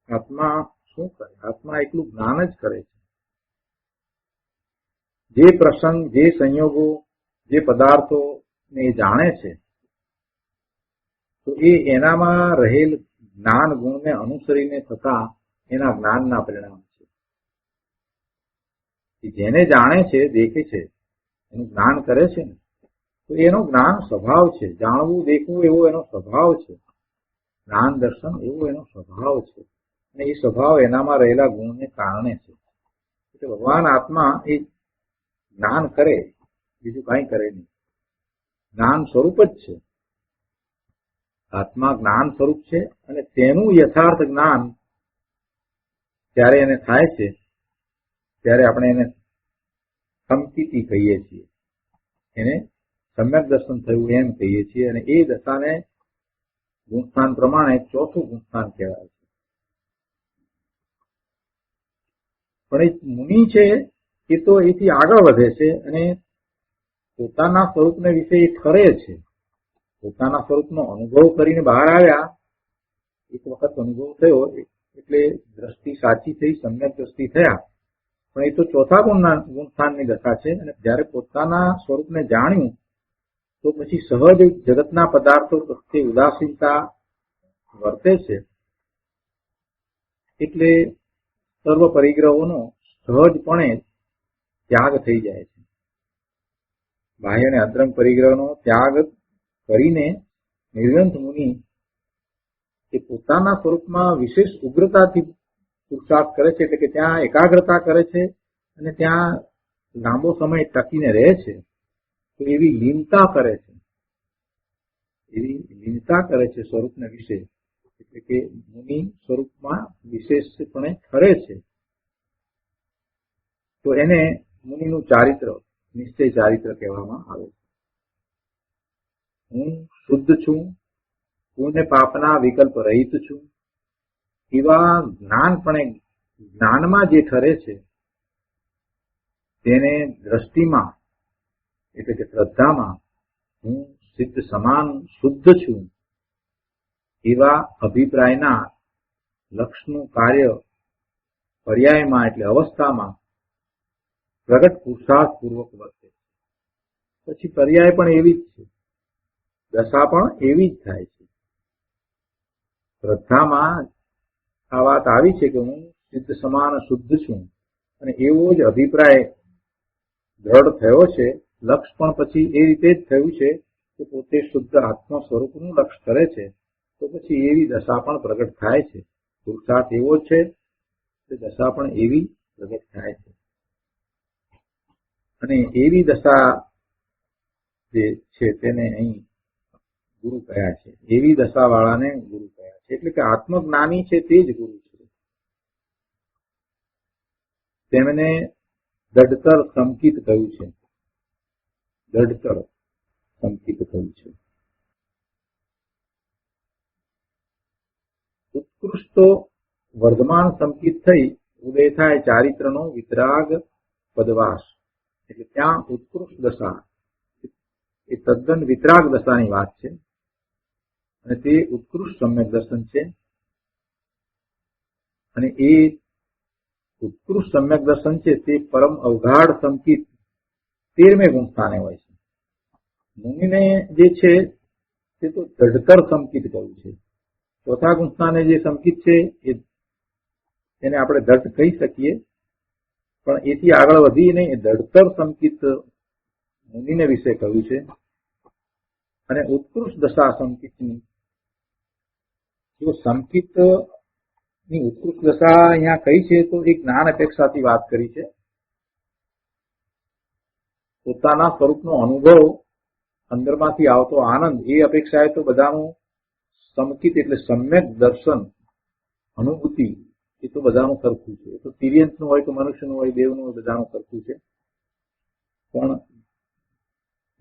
આત્મા શું કરે? આત્મા એકલું જ્ઞાન જ કરે છે. જે પ્રસંગ, જે સંયોગો, જે પદાર્થો ને એ જાણે છે તો એ એનામાં રહેલ જ્ઞાન ગુણને અનુસરીને થતા એના જ્ઞાનના પરિણામ છે. જેને જાણે છે, દેખે છે, એનું જ્ઞાન કરે છે ને તો એનો જ્ઞાન સ્વભાવ છે. જાણવું દેખવું એવો એનો સ્વભાવ છે. જ્ઞાન દર્શન એવો એનો સ્વભાવ છે અને એ સ્વભાવ એનામાં રહેલા ગુણને કારણે છે. એટલે ભગવાન આત્મા એ જ્ઞાન કરે, બીજું કઈ કરે નહીં. જ્ઞાન સ્વરૂપ જ છે. આત્મા જ્ઞાન સ્વરૂપ છે અને તેનું યથાર્થ જ્ઞાન જ્યારે એને થાય છે ત્યારે આપણે એને સમકીતિ કહીએ છીએ, એને સમ્યક દર્શન થયું એમ કહીએ છીએ અને એ દશાને ગુણસ્થાન પ્રમાણે ચોથું ગુણસ્થાન કહેવાય છે. પણ એ મુનિ છે એ તો એથી આગળ વધે છે અને પોતાના સ્વરૂપને વિશે એ ઠરે છે. પોતાના સ્વરૂપનો અનુભવ કરીને બહાર આવ્યા, એક વખત અનુભવ થયો એટલે દ્રષ્ટિ સાચી થઈ, સમ્યક દ્રષ્ટિ થયા. પણ એ તો ચોથા ગુણસ્થાનની દશા છે અને જયારે પોતાના સ્વરૂપને જાણ્યું તો પછી સહજ જગતના પદાર્થો પ્રત્યે ઉદાસીનતા વર્તે છે. એટલે સર્વ પરિગ્રહોનો સહજપણે ત્યાગ થઈ જાય છે. બાહ્ય અને અંતરંગ પરિગ્રહનો ત્યાગ કરીને નિર્ગ્રંથ મુનિ એ પોતાના સ્વરૂપમાં વિશેષ ઉગ્રતાથી પુરુષાર્થ કરે છે. એટલે કે ત્યાં એકાગ્રતા કરે છે અને ત્યાં લાંબો સમય ટકીને રહે છે. તો એવી લીનતા કરે છે, એવી લીનતા કરે છે સ્વરૂપને વિશે. એટલે કે મુનિ સ્વરૂપમાં વિશેષપણે ઠરે છે. તો એને મુનિનું ચારિત્ર, નિશ્ચય ચારિત્ર કહેવામાં આવે છે. હું શુદ્ધ છું, પુણ્ય પાપના વિકલ્પ રહિત છું, એવા જ્ઞાનમાં જે ઠરે છે તેને દ્રષ્ટિમાં એટલે કે શ્રદ્ધામાં હું સિદ્ધ સમાન શુદ્ધ છું એવા અભિપ્રાયના લક્ષનું કાર્ય પર્યાયમાં એટલે અવસ્થામાં પ્રગટ પુરુષાર્થ પૂર્વક વર્તે. પછી પર્યાય પણ એવી જ છે, દશા પણ એવી જ થાય છે. શ્રદ્ધામાં આ વાત આવી છે કે હું સિદ્ધ સમાન શુદ્ધ છું અને એવો જ અભિપ્રાય દ્રઢ થયો છે. લક્ષ પણ પછી એ રીતે જ થયું છે કે પોતે શુદ્ધ આત્મ સ્વરૂપનું લક્ષ કરે છે, તો પછી એવી દશા પણ પ્રગટ થાય છે. પુરુષાર્થ એવો છે કે દશા પણ એવી પ્રગટ થાય છે. અને એવી દશા જે છે તેને અહીં ગુરુ કહ્યા છે. એવી દશા વાળાને ગુરુ કહ્યા છે. એટલે કે આત્મજ્ઞાની છે તે જ ગુરુ છે. તેમને દઢતર સંકિત કહ્યું છે. દઢતર સંકિત કહ્યું છે. ઉત્કૃષ્ટ વર્ધમાન સંકિત થઈ ઉદય થાય ચારિત્રનો વિતરાગ પદવાસ. એટલે ત્યાં ઉત્કૃષ્ટ દશા એ તદ્દન વિતરાગ દશાની વાત છે અને તે ઉત્કૃષ્ટ સમ્યક દર્શન છે. અને એ ઉત્કૃષ્ટ સમ્યક દર્શન છે તે પરમ અવગાઢ સંકિત 13મે ગુણસ્થાને હોય છે. મુનિને જે છે તે તો દઢતર સંકિત કહ્યું છે. ચોથા ગુણસ્થાને જે સંકિત છે એને આપણે દઢ કહી શકીએ, પણ એથી આગળ વધીને એ દઢતર સંકિત મુનિને વિશે કહ્યું છે. અને ઉત્કૃષ્ટ દશા સંકિતની, જો સંકિતની ઉત્કૃષ્ટ દશા અહીંયા કઈ છે તો એક જ્ઞાન અપેક્ષાથી વાત કરી છે. પોતાના સ્વરૂપનો અનુભવ, અંદરમાંથી આવતો આનંદ, એ અપેક્ષાએ તો બધાનું સંકિત એટલે સમ્યક દર્શન, અનુભૂતિ, એ તો બધાનું સરખું છે. એ તો તિર્યંતનું હોય કે મનુષ્યનું હોય, દેવનું હોય, બધાનું સરખું છે. પણ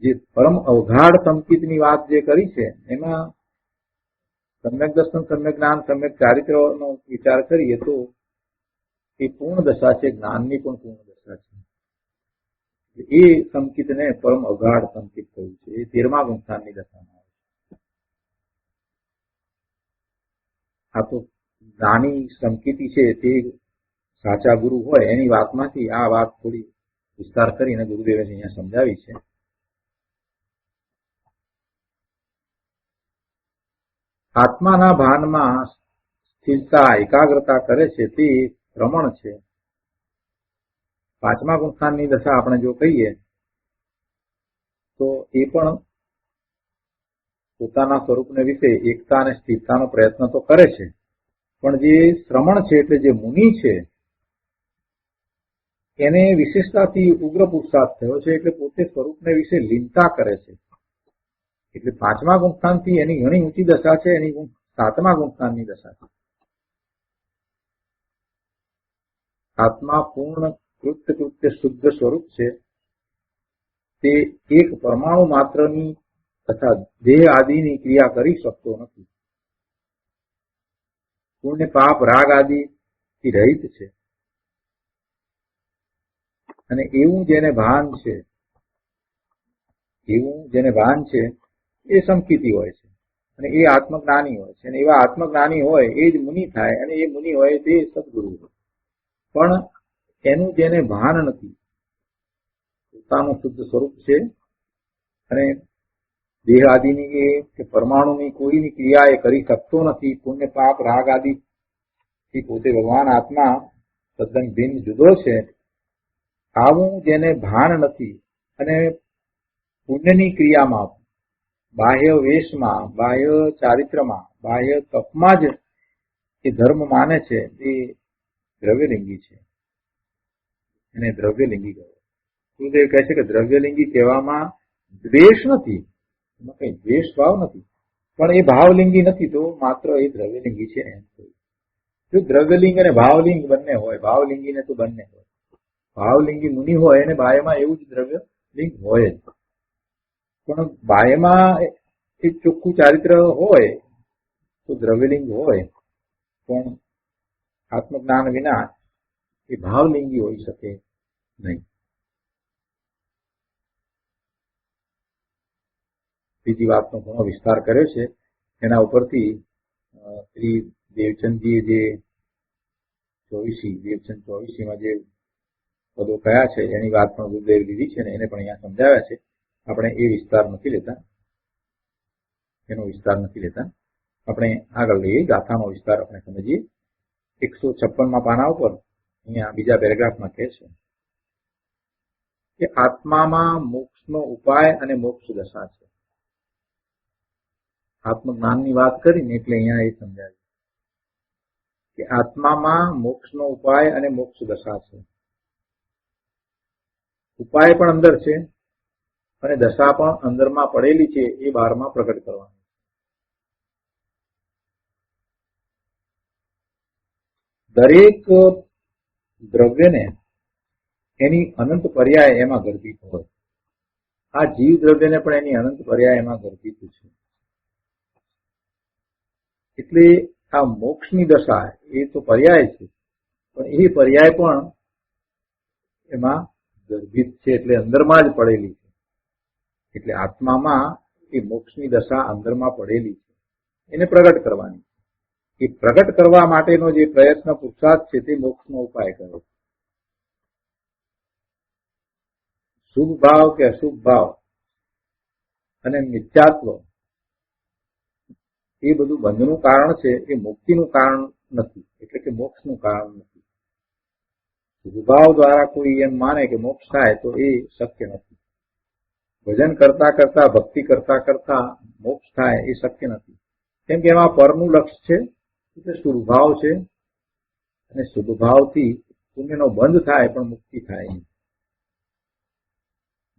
જે પરમ અવગાઢ સંકિતની વાત જે કરી છે એમાં સમ્યક દર્શન, સમ્યક જ્ઞાન, સમ્યક ચારિત્રનો વિચાર કરીએ તો એ પૂર્ણ દશા છે, જ્ઞાનની પણ પૂર્ણ દશા છે. એ સંકિતને પરમ અવગાઢ સંકિત કહ્યું છે. એ 13મા ગુણસ્થાનની દશામાં આવે છે. આ તો જ્ઞાની સંકિતી છે તે સાચા ગુરુ હોય એની વાતમાંથી આ વાત થોડી વિસ્તાર કરીને ગુરુદેવે અહીંયા સમજાવી છે. આત્માના ભાનમાં સ્થિરતા, એકાગ્રતા કરે છે તે ભ્રમણ છે. 5મા ગુણસ્થાનની દશા આપણે જો કહીએ તો એ પણ પોતાના સ્વરૂપને વિશે એકતા અને સ્થિરતાનો પ્રયત્ન તો કરે છે, પણ જે શ્રમણ છે એટલે જે મુનિ છે એને વિશેષતાથી ઉગ્ર પુરુષાર્થ થયો છે, એટલે પોતે સ્વરૂપને વિશે લીનતા કરે છે. એટલે 5મા ગુણસ્થાનથી એની ઘણી ઊંચી દશા છે. એની 7મા ગુણસ્થાનની દશા છે. આત્મા પૂર્ણ કૃત્ય શુદ્ધ સ્વરૂપ છે. તે એક પરમાણુ માત્રની તથા દેહ આદિની ક્રિયા કરી શકતો નથી. પુણ્ય પાપ રાગ આદિથી રહિત છે. અને એવું જેને ભાન છે એ સંકિતી હોય છે અને એ આત્મજ્ઞાની હોય છે. અને એવા આત્મજ્ઞાની હોય એ જ મુનિ થાય, અને એ મુનિ હોય તે સદગુરુ હોય. પણ એનું જેને ભાન નથી, પોતાનું શુદ્ધ સ્વરૂપ છે અને દેહ આદિની કે પરમાણુની કોઈની ક્રિયા એ કરી શકતો નથી, પુણ્ય પાપ રાગ આદિથી પોતે ભગવાન આત્મા તદ્દન ભિન્ન જુદો છે, આવું જેને ભાન નથી અને પુણ્યની ક્રિયામાં, બાહ્ય વેશમાં, બાહ્ય ચારિત્રમાં, બાહ્ય તપમાં જ એ ધર્મ માને છે, એ દ્રવ્યલિંગી છે. એને દ્રવ્યલિંગી કહે. ગુરુદેવ કહે છે કે દ્રવ્યલિંગી કહેવામાં દ્વેષ નથી, એમાં કઈ દ્વેષ ભાવ નથી, પણ એ ભાવલિંગી નથી, તો માત્ર એ દ્રવ્યલિંગી છે એમ કહ્યું. જો દ્રવ્યલિંગ અને ભાવલિંગ બંને હોય, ભાવલિંગીને તો બંને હોય, ભાવલિંગી મુનિ હોય અને બાહ્યમાં એવું જ દ્રવ્યલિંગ હોય જ. પણ બાહ્યમાં એ ચોખ્ખું ચારિત્ર હોય તો દ્રવ્યલિંગ હોય, પણ આત્મજ્ઞાન વિના એ ભાવલિંગી હોઈ શકે નહીં. બીજી વાતનો ઘણો વિસ્તાર કર્યો છે. એના ઉપરથી શ્રી દેવચંદજીએ જે દેવચંદ 24માં જે પદો કયા છે એની વાત પણ ગુરુદેવ લીધી છે ને એને પણ અહીંયા સમજાવ્યા છે. આપણે એનો વિસ્તાર નથી લેતા. આપણે આગળ લઈએ, ગાથાનો વિસ્તાર આપણે સમજીએ. 156માં પાના ઉપર અહીંયા બીજા પેરેગ્રાફમાં કહે છે કે આત્મામાં મોક્ષનો ઉપાય અને મોક્ષ દશા છે. આત્મજ્ઞાનની વાત કરીને એટલે અહીંયા એ સમજાય કે આત્મામાં મોક્ષનો ઉપાય અને મોક્ષ દશા છે. ઉપાય પણ અંદર છે અને દશા પણ અંદરમાં પડેલી છે, એ બહારમાં પ્રગટ કરવાની. દરેક દ્રવ્યને એની અનંત પર્યાય એમાં ગર્ભિત હોય. આ જીવ દ્રવ્યને પણ એની અનંત પર્યાય એમાં ગર્ભિત છે. એટલે આ મોક્ષની દશા એ તો પર્યાય છે, પણ એ પર્યાય પણ એમાં ગર્ભિત છે, એટલે અંદરમાં જ પડેલી છે. એટલે આત્મામાં એ મોક્ષની દશા અંદરમાં પડેલી છે, એને પ્રગટ કરવાની. એ પ્રગટ કરવા માટેનો જે પ્રયત્ન પુરુષાર્થ છે તે મોક્ષનો ઉપાય કર્યો. શુભ ભાવ કે અશુભ ભાવ અને મિથ્યાત્વ એ બધું બંધનું કારણ છે, એ મુક્તિનું કારણ નથી, એટલે કે મોક્ષનું કારણ નથી. શુભ ભાવ દ્વારા કોઈ એમ માને કે મોક્ષ થાય તો એ શક્ય નથી. ભજન કરતા કરતા, ભક્તિ કરતા કરતા મોક્ષ થાય એ શક્ય નથી. કેમ કે એમાં પરનું લક્ષ્ય છે, એટલે શુભ ભાવ છે, અને શુભ ભાવથી પુણ્યનો બંધ થાય પણ મુક્તિ થાય નહીં.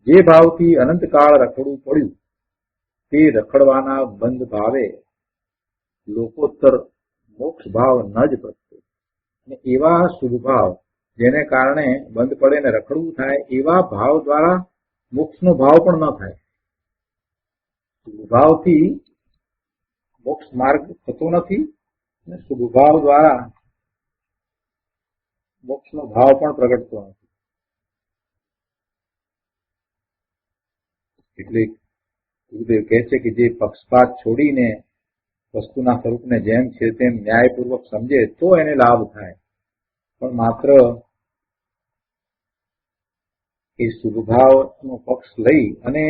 જે ભાવથી અનંતકાળ રખડવું પડ્યું તે રખડવાના બંધ ભાવે લોકોત્તર મોક્ષ ભાવ ન જ પ્રગટે. અને એવા શુભ ભાવ જેને કારણે બંધ પડે ને રખડવું થાય, એવા ભાવ દ્વારા મોક્ષનો ભાવ પણ ન થાય. શુભ ભાવથી મોક્ષ માર્ગ થતો નથી, અને શુભ ભાવ દ્વારા મોક્ષનો ભાવ પણ પ્રગટતો નથી. એટલે ગુરુદેવ કહે છે કે જે પક્ષપાત છોડીને વસ્તુના સ્વરૂપને જેમ છે તેમ ન્યાયપૂર્વક સમજે તો એને લાભ થાય. પણ માત્ર એ શુભભાવનો પક્ષ લઈ અને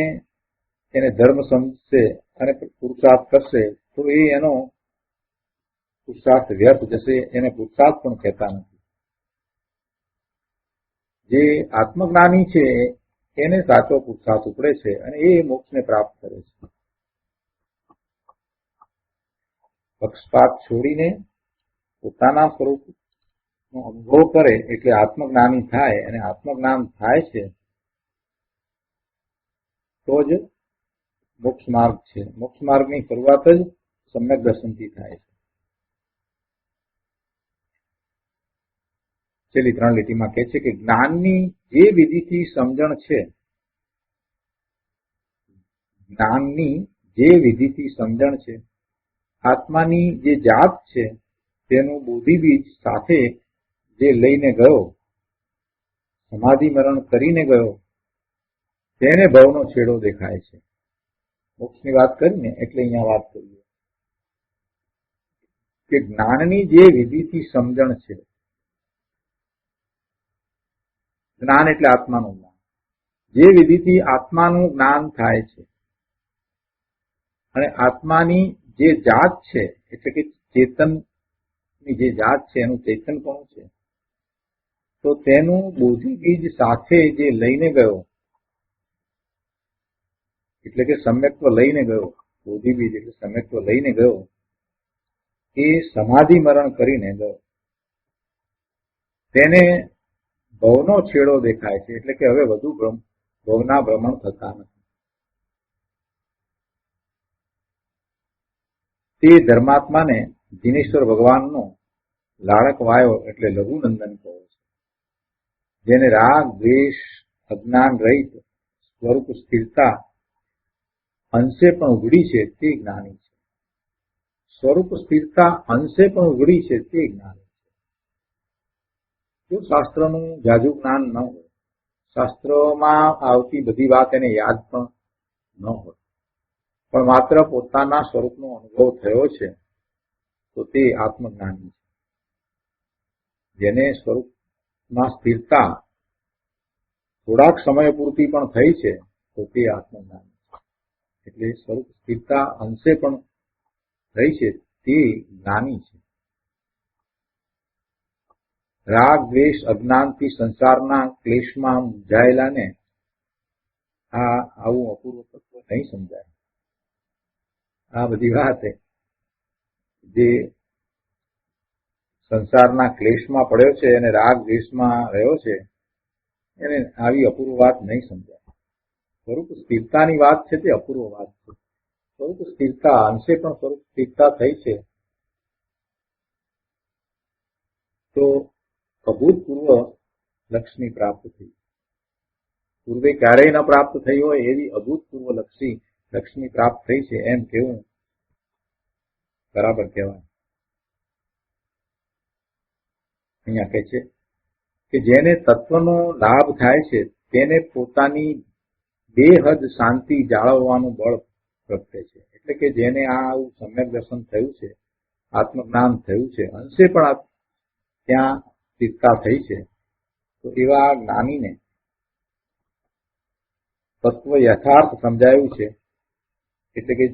એને ધર્મ સમજશે અને પુરુષાર્થ કરશે તો એ એનો પુરુષાર્થ વ્યર્થ જશે. એને પુરુષાર્થ પણ કહેતા નથી. જે આત્મજ્ઞાની છે એને સાચો પુરુષાર્થ ઉપડે છે અને એ મોક્ષને પ્રાપ્ત કરે છે. પક્ષપાત છોડીને પોતાના સ્વરૂપનો અનુભવ કરે એટલે આત્મજ્ઞાની થાય, અને આત્મજ્ઞાન થાય છે તો જ મોક્ષ માર્ગ છે. મોક્ષ માર્ગની શરૂઆત જ સમ્યક દર્શનથી થાય છે. છેલ્લી 3 લીટીમાં કહે છે કે જ્ઞાનની જે વિધિથી સમજણ છે, જ્ઞાનની જે વિધિથી સમજણ છે, આત્માની જે જાત છે તેનું બોધિબીજ સાથે જે લઈને ગયો, સમાધિ મરણ કરીને ગયો, તેને ભવનો છેડો દેખાય છે. મોક્ષની વાત કરીને એટલે અહીંયા વાત કરીએ કે જ્ઞાનની જે વિધિથી સમજણ છે, જ્ઞાન એટલે આત્માનું જ્ઞાન, જે વિધિથી આત્માનું જ્ઞાન થાય છે અને આત્માની જે જાત છે એટલે કે ચેતનની જે જાત છે એનું ચેતનપણું છે, તો તેનું બોધિબીજ સાથે જે લઈને ગયો એટલે કે સમ્યક્ત્વ લઈને ગયો, બોધિબીજ એટલે સમ્યક્ત્વ લઈને ગયો, એ સમાધિ મરણ કરીને ગયો, તેને ભવનો છેડો દેખાય છે. એટલે કે હવે વધુ ભવના ભ્રમણ થતા નથી. તે ધર્માત્માને દિનેશ્વર ભગવાનનો લાડક વાયો એટલે લઘુનંદન કહે છે. જેને રાગ દ્વેષ અજ્ઞાન રહિત સ્વરૂપ સ્થિરતા અંશે પણ ઉઘડી છે તે જ્ઞાની છે. સ્વરૂપ સ્થિરતા અંશે પણ ઉઘડી છે તે જ્ઞાની છે. જો શાસ્ત્રનું જાજુ જ્ઞાન ન હોય, શાસ્ત્રોમાં આવતી બધી વાત એને યાદ પણ ન હોય, પણ માત્ર પોતાના સ્વરૂપનો અનુભવ થયો છે તો તે આત્મજ્ઞાની છે. જેને સ્વરૂપમાં સ્થિરતા થોડાક સમય પૂરતી પણ થઈ છે તો તે આત્મજ્ઞાની છે. એટલે સ્વરૂપ સ્થિરતા અંશે પણ થઈ છે તે જ્ઞાની છે. રાગ દ્વેષ અજ્ઞાનથી સંસારના ક્લેશમાં મૂંઝાયેલાને આવું અપૂર્વ તત્વ નહીં સમજાય. આ બધી વાત જે સંસારના ક્લેશમાં પડ્યો છે અને રાગ દ્વેષમાં રહ્યો છે એને આવી અપૂર્વ વાત નહીં સમજાય. સ્વરૂપ સ્થિરતાની વાત છે તે અપૂર્વ વાત છે. સ્વરૂપ સ્થિરતા અંશે પણ સ્વરૂપ સ્થિરતા થઈ છે તો અભૂતપૂર્વ લક્ષ્યની પ્રાપ્ત થઈ. પૂર્વે ક્યારેય ન પ્રાપ્ત થઈ હોય એવી અભૂતપૂર્વ લક્ષ્મી પ્રાપ્ત થઈ છે એમ કેવું બરાબર કહેવાય. અહીંયા કહે છે કે જેને તત્વનો લાભ થાય છે તેને પોતાની બેહદ શાંતિ જાળવવાનું બળ પ્રગટે છે. એટલે કે જેને આવું સમ્યક દર્શન થયું છે, આત્મજ્ઞાન થયું છે, અંશે પણ ત્યાં સ્થિરતા થઈ છે, તો એવા જ્ઞાનીને તત્વ યથાર્થ સમજાયું છે. એટલે કે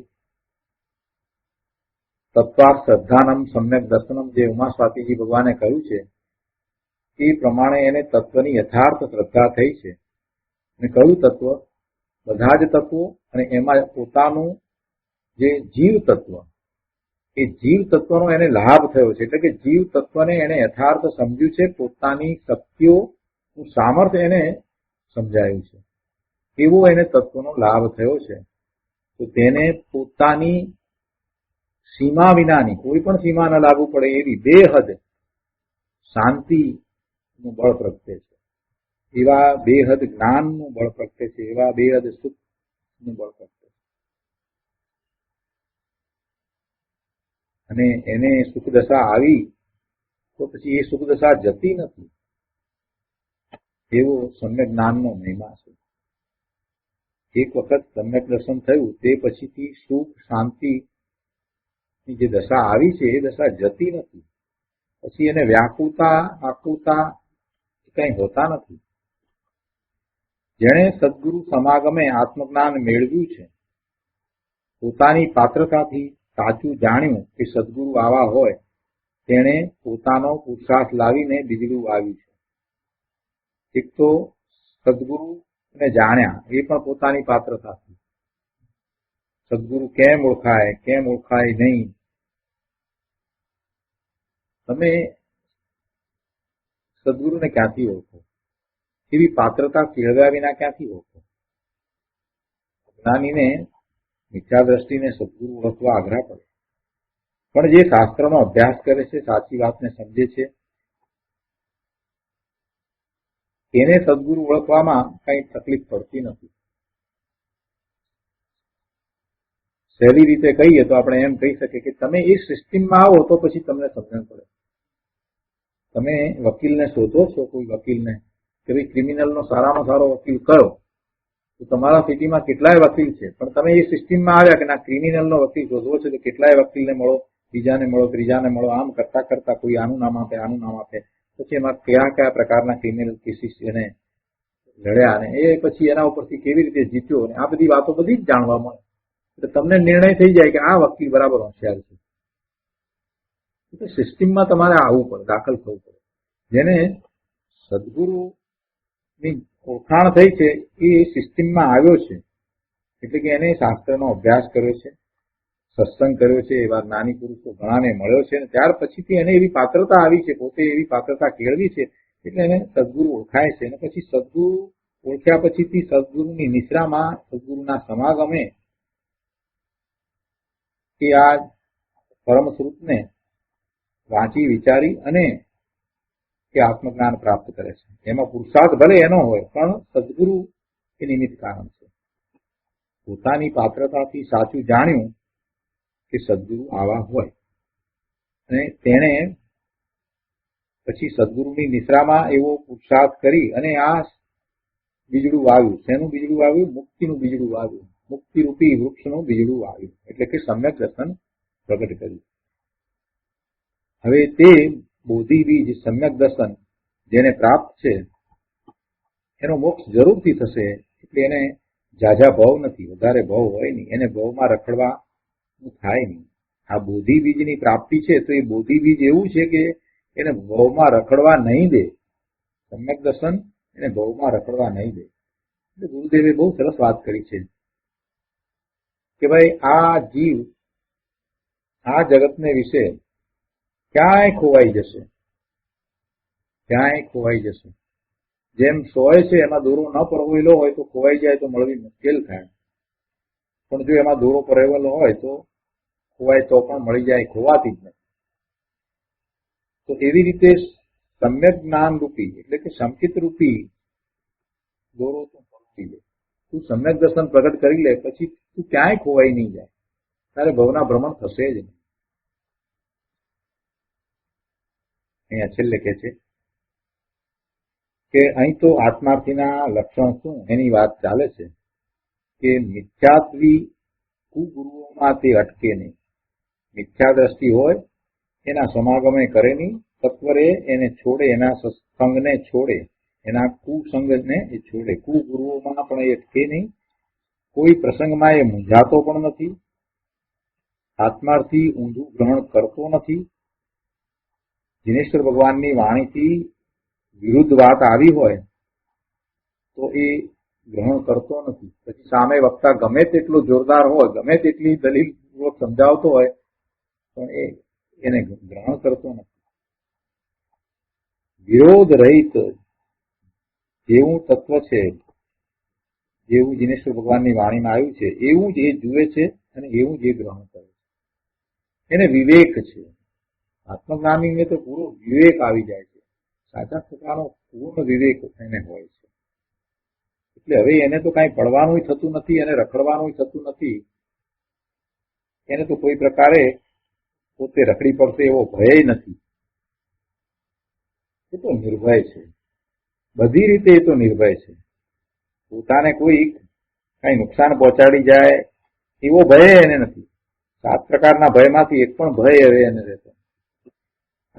તત્વાર્થ શ્રદ્ધાનમ સમ્યક દર્શનમ જે ઉમા સ્વાતીજી ભગવાને કહ્યું છે એ પ્રમાણે એને તત્વની યથાર્થ શ્રદ્ધા થઈ છે. અને કયું તત્વ? બધા જ તત્વો અને એમાં પોતાનું જે જીવ તત્વ, એ જીવ તત્વનો એને લાભ થયો છે. એટલે કે જીવ તત્વને એને યથાર્થ સમજ્યું છે, પોતાની શક્તિઓનું સામર્થ્ય એને સમજાયું છે, એવો એને તત્વનો લાભ થયો છે. તો તેને પોતાની સીમા વિનાની, કોઈ પણ સીમા ન લાગુ પડે એવી બેહદ શાંતિનું બળ પ્રગટે છે, એવા બેહદ જ્ઞાનનું બળ પ્રગટે છે, એવા બેહદ સુખનું બળ પ્રગટે છે. અને એને સુખ દશા આવી તો પછી એ સુખ દશા જતી નથી, એવો સમ્યક જ્ઞાનનો મહિમા છે. એક વખત સમ્યક દર્શન થયું તે પછીથી સુખ શાંતિની જે દશા આવી છે એ દશા જતી નથી. પછી એને વ્યાકુતા આકુતા કઈ હોતા નથી. જેણે સદગુરુ સમાગમે આત્મજ્ઞાન મેળવ્યું છે, પોતાની પાત્રતાથી સાચું જાણ્યું કે સદગુરુ આવા હોય, તેણે પોતાનો પુરુષાર્થ લાવીને બીજડું વાવ્યું છે. એક તો સદગુરુને જાણ્યા, એ પણ પોતાની પાત્રતાથી. સદગુરુ કેમ ઓળખાય, કેમ ઓળખાય નહીં, તમે સદગુરુને ક્યાંથી ઓળખો? એવી પાત્રતા કેળવ્યા વિના ક્યાંથી ઓળખો? જ્ઞાનીને મિથ્યા દ્રષ્ટિને સદગુરુ ઓળખવા આગ્રહ પડે. પણ જે શાસ્ત્રનો અભ્યાસ કરે છે, સાચી વાતને સમજે છે, એને સદગુરુ ઓળખવામાં કઈ તકલીફ પડતી નથી. સહેલી રીતે કહીએ તો આપણે એમ કહી શકીએ કે તમે એ સિસ્ટમમાં આવો તો પછી તમને સમજણ પડે. તમે વકીલને શોધો છો, કોઈ વકીલને કે ભાઈ ક્રિમિનલનો સારામાં સારો વકીલ કયો, તો તમારા સિટીમાં કેટલાય વકીલ છે, પણ તમે એ સિસ્ટમમાં આવ્યા કે ના ક્રિમિનલનો વકીલ શોધવો છે તો કેટલાય વકીલને મળો, બીજાને મળો, ત્રીજાને મળો, આમ કરતા કરતા કોઈ આનું નામ આપે, આનું નામ આપે, પછી એમાં કયા કયા પ્રકારના ક્રિમિનલ કેસીસ એને લડ્યા અને એ પછી એના ઉપરથી કેવી રીતે જીત્યો, અને આ બધી વાતો બધી જ જાણવા મળે. એટલે તમને નિર્ણય થઈ જાય કે આ વકીલ બરાબર હોશિયાર છે. એટલે સિસ્ટમમાં તમારે આવવું પડે, દાખલ થવું પડે. જેને સદગુરુની ઓળખાણ થઈ છે એ સિસ્ટમમાં આવ્યો છે, એટલે કે એને શાસ્ત્રનો અભ્યાસ કર્યો છે, સત્સંગ કર્યો છે, એવા જ્ઞાની પુરુષો ઘણાને મળ્યો છે, અને ત્યાર પછીથી એને એવી પાત્રતા આવી છે, પોતે એવી પાત્રતા કેળવી છે, એટલે એને સદગુરુ ઓળખાય છે. અને પછી સદગુરુ ઓળખ્યા પછીથી સદગુરુની નિશ્રામાં, સદગુરુના સમાગમે કે આ પરમ સ્વરૂપને વાંચી વિચારી અને કે આત્મજ્ઞાન પ્રાપ્ત કરે છે. એમાં પુરુષાર્થ ભલે એનો હોય, પણ સદગુરુ એ નિમિત્ત કારણ છે. પોતાની પાત્રતાથી સાચું જાણ્યું કે સદગુરુ આવા હોય, અને તેણે પછી સદગુરુની નિશ્રામાં એવો પુરુષાર્થ કરી અને આ બીજડું વાવ્યું. શેનું બીજડું વાવ્યું? મુક્તિનું બીજડું વાવ્યું. મુક્તિરૂપી વૃક્ષનું બીજડું વાવ્યું, એટલે કે સમ્યક દર્શન પ્રગટ કર્યું. હવે તે બોધિ બીજ સમ્યક દર્શન જેને પ્રાપ્ત છે એનો મોક્ષ જરૂરથી થશે. એટલે એને ઝાઝા ભાવ નથી, વધારે ભાવ હોય નહીં, એને ભાવમાં રખડવાનું થાય નહીં. આ બોધિ બીજની પ્રાપ્તિ છે તો એ બોધિ બીજ એવું છે કે એને ભવમાં રખડવા નહીં દે. સમ્યક દર્શન એને ભવમાં રખડવા નહીં દે. એટલે ગુરુદેવે બહુ સરસ વાત કરી છે કે ભાઈ આ જીવ આ જગતને વિશે ક્યાંય ખોવાઈ જશે, ક્યાંય ખોવાઈ જશે. જેમ સોય છે એમાં દોરો ન પરવેલો હોય તો ખોવાઈ જાય તો મળવી મુશ્કેલ થાય, પણ જો એમાં દોરો પરવેલો હોય તો ખોવાય તો પણ મળી જાય, ખોવાતી જ નથી. તો એવી રીતે સમ્યક જ્ઞાન રૂપી એટલે કે સંકિત રૂપી દોરો તું પકડી લે. તું સમ્યક દર્શન પ્રગટ કરી લે પછી તું ક્યાંય ખોવાઈ નહીં જાય, તારે ભવના ભ્રમણ થશે જ નહીં. અહીંયા છેલ્લે કે છે કે અહીં તો આત્માર્થીના લક્ષણ શું એની વાત ચાલે છે કે મિથ્યાત્વી કુગુરુઓમાં તે અટકે નહીં. મિથ્યા દ્રષ્ટિ હોય એના સમાગમે કરે નહીં, તત્વરે એને છોડે, એના સંગને છોડે, એના કુસંગને એ છોડે. કુગુરુઓમાં પણ એ અટકે નહીં, કોઈ પ્રસંગમાં એ મૂંઝાતો પણ નથી, આત્માર્થી ઊંધું ગ્રહણ કરતો નથી. જીનેશ્વર ભગવાનની વાણીથી વિરુદ્ધ વાત આવી હોય તો એ ગ્રહણ કરતો નથી. પછી સામે વક્તા ગમે તેટલો જોરદાર હોય, ગમે તેટલી દલીલપૂર્વક સમજાવતો હોય પણ એને ગ્રહણ કરતો નથી. વિરોધ રહિત જેવું તત્વ છે, જેવું જીનેશ્વર ભગવાનની વાણીમાં આવ્યું છે એવું જ એ જુએ છે અને એવું જ એ ગ્રહણ કરે છે. એને વિવેક છે. આત્મજ્ઞાનીને તો પૂરો વિવેક આવી જાય છે, સાચા ખોટાનો પૂર્ણ વિવેક એને હોય છે. એટલે હવે એને તો કાંઈ પડવાનું થતું નથી અને રખડવાનું થતું નથી. એને તો કોઈ પ્રકારે પોતે રખડી પડશે એવો ભય નથી. એ તો નિર્ભય છે, બધી રીતે એ તો નિર્ભય છે. પોતાને કોઈ કઈ નુકસાન પહોંચાડી જાય એવો ભય એને નથી. 7 પ્રકારના ભયમાંથી એક પણ ભય હવે એને રહેતો.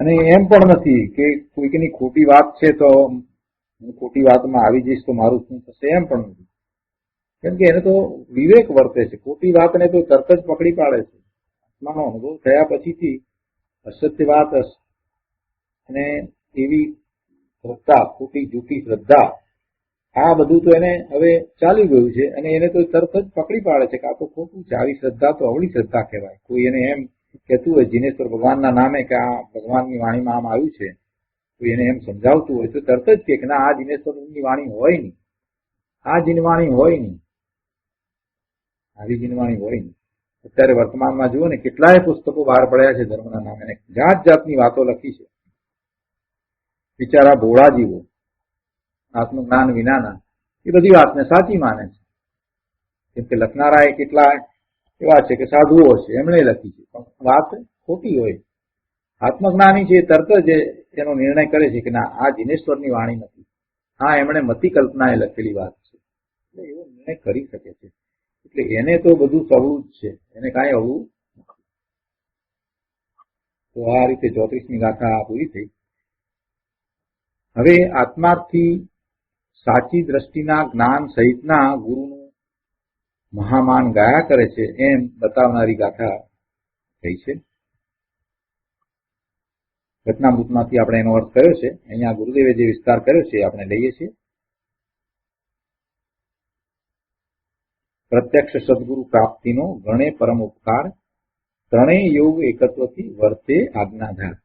અને એમ પણ નથી કે કોઈકની ખોટી વાત છે તો હું ખોટી વાતમાં આવી જઈશ તો મારું શું થશે, એમ પણ નથી. કેમ કે એને તો વિવેક વર્તે છે. ખોટી વાતને તો તરત જ પકડી પાડે છે. આત્માનો અનુભવ થયા પછીથી અસત્ય વાત અને એવી શ્રદ્ધા, ખોટી જૂઠી શ્રદ્ધા, આ બધું તો એને હવે ચાલી ગયું છે અને એને તો તરત જ પકડી પાડે છે કે આ તો ખોટું છે. આવી શ્રદ્ધા તો અવળી શ્રદ્ધા કહેવાય. કોઈ એને એમ કહેતું હોય જીનેશ્વર ભગવાનના નામે કે આ ભગવાનની વાણીમાં આમ આવ્યું છે, કોઈ એને એમ સમજાવતું હોય તો તરત જ કે ના, આ જીનેશ્વરની વાણી હોય નહીં, આ જીનવાણી હોય નહીં, આવી જીનવાણી હોય નહીં. અત્યારે વર્તમાનમાં જુઓ ને કેટલાય પુસ્તકો બહાર પડ્યા છે ધર્મના નામે, જાત જાતની વાતો લખી છે. બિચારા ભોળા જીવો આત્મજ્ઞાન વિનાના એ બધી વાતને સાચી માને છે. કેમ કે લખનારા એ કેટલા એવા છે કે સાધુઓ છે, એમણે લખી છે, પણ વાત ખોટી હોય. આત્મજ્ઞાની છે તરત જ એનો નિર્ણય કરે છે કે ના, આ જીનેશ્વરની વાણી નથી, હા એમણે મતિ કલ્પનાએ લખેલી વાત છે. એટલે એવો નિર્ણય કરી શકે છે. એટલે એને તો બધું સવળું જ છે, એને કાંઈ અવળું નથી. તો આ રીતે 34મી ગાથા પૂરી થઈ. હવે આત્માર્થી સાચી દ્રષ્ટિના જ્ઞાન સહિતના ગુરુનું મહામાન ગાયા કરે છે એમ બતાવનારી ગાથા થઈ છે. રત્નામૃતમાંથી આપણે એનો અર્થ કર્યો છે. અહીંયા ગુરુદેવે જે વિસ્તાર કર્યો છે આપણે લઈએ છીએ. પ્રત્યક્ષ સદગુરુ પ્રાપ્તિનો ગણે પરમ ઉપકાર, ત્રણેય યોગ એકત્વથી વર્તે આજ્ઞાધાર.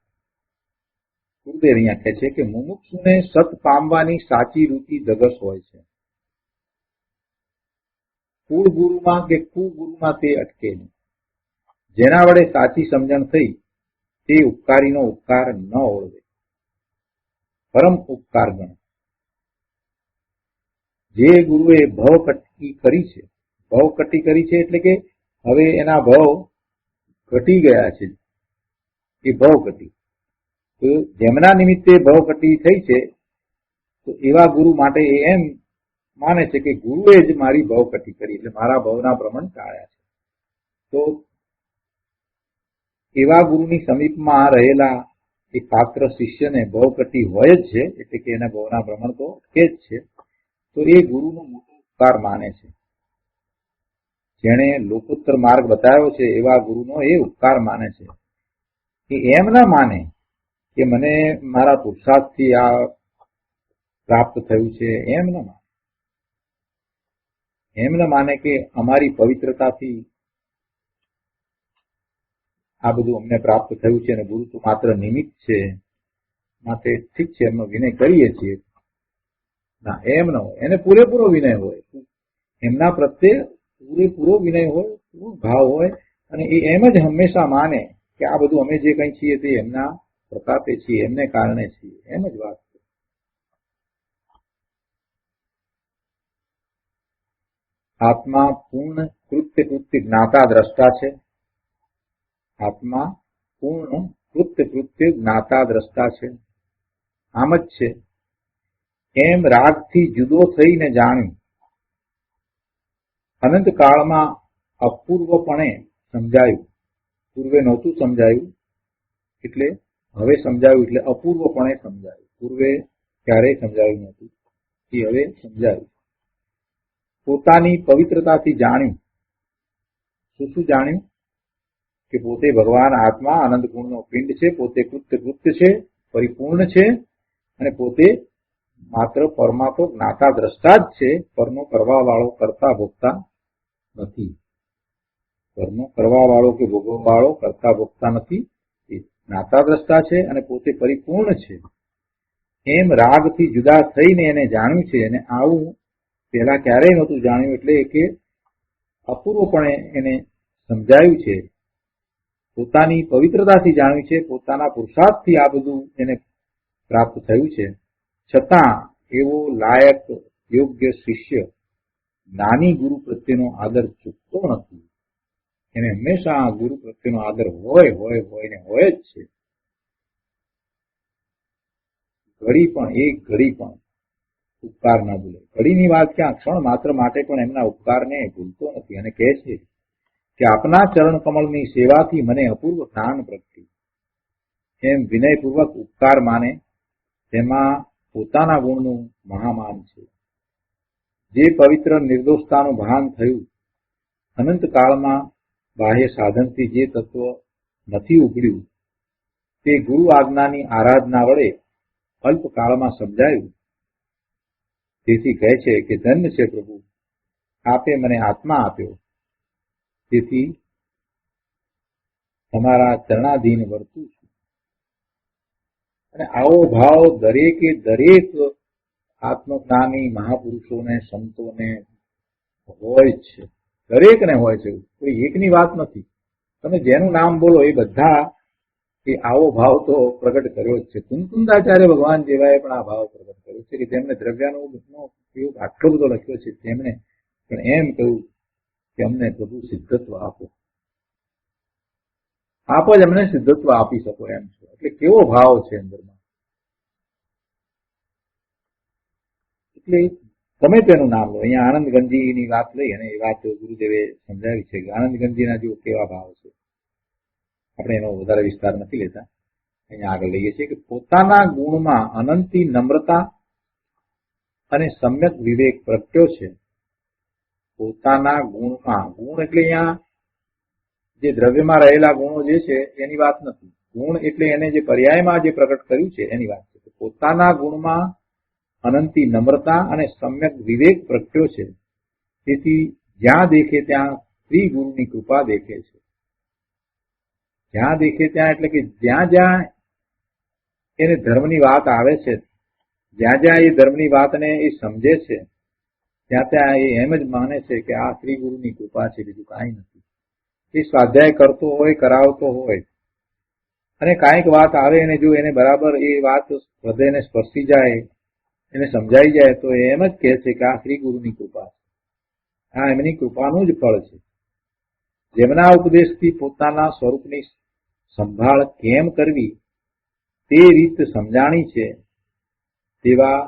ગુરુદેવ અહીંયા કહે છે કે મુમુક્ષુને સત પામવાની સાચી રૂચિ ધગસ હોય છે. કુળ ગુરુમાં કે કુગુરુમાં તે અટકે નહીં. જેના વડે સાચી સમજણ થઈ તે ઉપકારીનો ઉપકાર ન ઓળવે, પરમ ઉપકાર ગણે. જે ગુરુએ ભવકટી કરી છે, ભવકટી કરી છે એટલે કે હવે એના ભવ ઘટી ગયા છે, એ ભવકટી. તો જેમના નિમિત્તે ભવકટી થઈ છે તો એવા ગુરુ માટે એમ માને છે કે ગુરુએ જ મારી ભવકટી કરી, એટલે મારા ભવના ભ્રમણ ટાળ્યા છે. તો એવા ગુરુની સમીપમાં રહેલા એ પાત્ર શિષ્યને ભવકટી હોય જ છે, એટલે કે એના ભવના ભ્રમણ તો અટકે જ છે. તો એ ગુરુનો મોટો ઉપકાર માને છે. જેણે લોકોત્તર માર્ગ બતાવ્યો છે એવા ગુરુનો એ ઉપકાર માને છે. એ એમ ના માને કે મને મારા પુરુષાર્થથી આ પ્રાપ્ત થયું છે, એમ ન માને કે અમારી પવિત્રતાથી આ બધું અમને પ્રાપ્ત થયું છે અને ગુરુ તો માત્ર નિમિત્ત છે, માટે ઠીક છે એમનો વિનય કરીએ છીએ. ના, એમ ન હોય. એને પૂરેપૂરો વિનય હોય, એમના પ્રત્યે પૂરેપૂરો વિનય હોય, પૂરો ભાવ હોય, અને એ એમ જ હંમેશા માને કે આ બધું અમે જે કંઈ છીએ તે એમના પ્રતાપે છીએ, એમને કારણે છીએ, એમ જ વાત છે. આત્મા પૂર્ણ કૃત્ય જ્ઞાતા દ્રષ્ટા છે. આત્મા પૂર્ણ કૃત્ય જ્ઞાતા દ્રષ્ટા છે. આમ જ છે. એમ રાગથી જુદો થઈને જાણ્યું, અનંત કાળમાં અપૂર્વપણે સમજાયું. પૂર્વે નહોતું સમજાયું એટલે હવે સમજાયું, એટલે અપૂર્વપણે સમજાયું. પૂર્વે ક્યારેય સમજાયું નહોતું, એ હવે સમજાયું. પોતાની પવિત્રતાથી જાણ્યું. શું જાણ્યું? કે પોતે ભગવાન આત્મા આનંદ ગુણનો પિંડ છે, પોતે કૃત્ય છે, પરિપૂર્ણ છે, અને પોતે માત્ર પરમાત્મા જ્ઞાતા દ્રષ્ટા જ છે. પરનો કરવા વાળો કરતા ભોગતા નથી. પરનો કરવા વાળો કે ભોગવવા વાળો કરતા ભોગતા નથી. એ જ્ઞાતા દ્રષ્ટા છે અને પોતે પરિપૂર્ણ છે. એમ રાગથી જુદા થઈને એને જાણ્યું છે, અને આવું પહેલા ક્યારેય નહોતું જાણ્યું, એટલે કે અપૂર્વપણે એને સમજાયું છે. પોતાની પવિત્રતાથી જાણ્યું છે, પોતાના પુરુષાર્થથી આ બધું એને પ્રાપ્ત થયું છે. છતાં એવો લાયક યોગ્ય શિષ્ય જ્ઞાની ગુરુ પ્રત્યેનો આદર ચૂકતો નથી. એને હંમેશા ગુરુ પ્રત્યેનો આદર હોય ને હોય જ છે. ઘડી પણ, એક ઘડી પણ ઉપકાર ના ભૂલે. ઘડીની વાત ક્યાં, ક્ષણ માત્ર માટે પણ એમના ઉપકારને ભૂલતો નથી, અને કહે છે કે આપના ચરણ કમળની સેવાથી મને અપૂર્વ જ્ઞાન પ્રગટ્યું. એમ વિનયપૂર્વક ઉપકાર માને, તેમાં પોતાના ગુણનું મહામાન છે. જે પવિત્ર નિર્દોષતાનું ભાન થયું, અનંત કાળમાં બાહ્ય સાધનથી જે તત્વ નથી ઉઘડ્યું, તે ગુરુ આજ્ઞાની આરાધના વડે અલ્પકાળમાં સમજાયું. તેથી કહે છે કે ધન્ય છે પ્રભુ, આપે મને આત્મા આપ્યો, તેથી તમારા ચરણાધીન વર્તું છું. અને આવો ભાવ દરેકે દરેક આત્મજ્ઞાની મહાપુરુષોને, સંતોને હોય જ છે. દરેકને હોય છે, કોઈ એકની વાત નથી. તમે જેનું નામ બોલો એ બધા એ આવો ભાવ તો પ્રગટ કર્યો જ છે. કુંકુંદાચાર્ય ભગવાન જેવાએ પણ આ ભાવ પ્રગટ કર્યો છે, કે તેમને દ્રવ્યાનો ઉપયોગ આટલો બધો લખ્યો છે, તેમણે પણ એમ કહ્યું કે અમને પ્રભુ સિદ્ધત્વ આપો, આપ જ અમને સિદ્ધત્વ આપી શકો એમ છો. એટલે કેવો ભાવ છે અંદરમાં. એટલે તમે તેનું નામ લો. અહીંયા આનંદગંજીની વાત લઈ અને એ વાત ગુરુદેવે સમજાવી છે કે આનંદગંજીના જો કેવા ભાવ છે. આપણે એનો વધારે વિસ્તાર નથી લેતા, અહીંયા આગળ લઈએ છીએ કે પોતાના ગુણમાં અનંતી નમ્રતા અને સમ્યક વિવેક પ્રગટ્યો છે. પોતાના ગુણમાં, ગુણ એટલે અહીંયા જે દ્રવ્યમાં રહેલા ગુણો જે છે એની વાત નથી. ગુણ એટલે એને જે પર્યાયમાં જે પ્રગટ કર્યું છે એની વાત છે. પોતાના ગુણમાં અનંતી નમ્રતા અને સમ્યક વિવેક પ્રગટ્યો છે. તેથી જ્યાં દેખે ત્યાં શ્રી ગુરુની કૃપા દેખે છે. જ્યાં દેખે ત્યાં એટલે કે જ્યાં જ્યાં એને ધર્મની વાત આવે છે, જ્યાં જ્યાં એ ધર્મની વાતને એ સમજે છે, ત્યાં ત્યાં એ એમ જ માને છે કે આ શ્રી ગુરુની કૃપા છે, બીજું કાંઈ નથી. એ સ્વાધ્યાય કરતો હોય, કરાવતો હોય, અને કાંઈક વાત આવે અને જો એને બરાબર એ વાત હૃદયને સ્પર્શી જાય, એને સમજાઈ જાય, તો એમ જ કહે છે કે આ શ્રી ગુરુની કૃપા છે, આ એમની કૃપાનું જ ફળ છે. જેમના ઉપદેશથી પોતાના સ્વરૂપની સંભાળ કેમ કરવી તે રીત સમજાણી છે, તેવા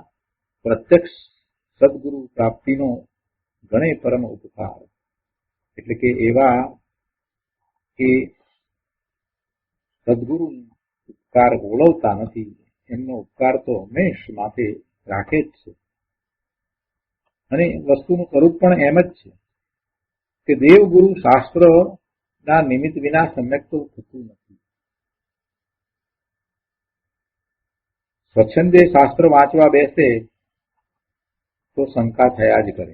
પ્રત્યક્ષ સદગુરુ પ્રાપ્તિનો ગણે પરમ ઉપકાર. એટલે કે એવા એ સદગુરુ ઉપકાર ઓળવતા નથી, એમનો ઉપકાર તો હંમેશ માથે રાખે જ છે. અને વસ્તુનું સ્વરૂપ પણ એમ જ છે કે દેવગુરુ શાસ્ત્રના નિમિત્ત વિના સમ્યક તો થતું નથી. સ્વચ્છંદે શાસ્ત્ર વાંચવા બેસે તો શંકા થયા જ કરે.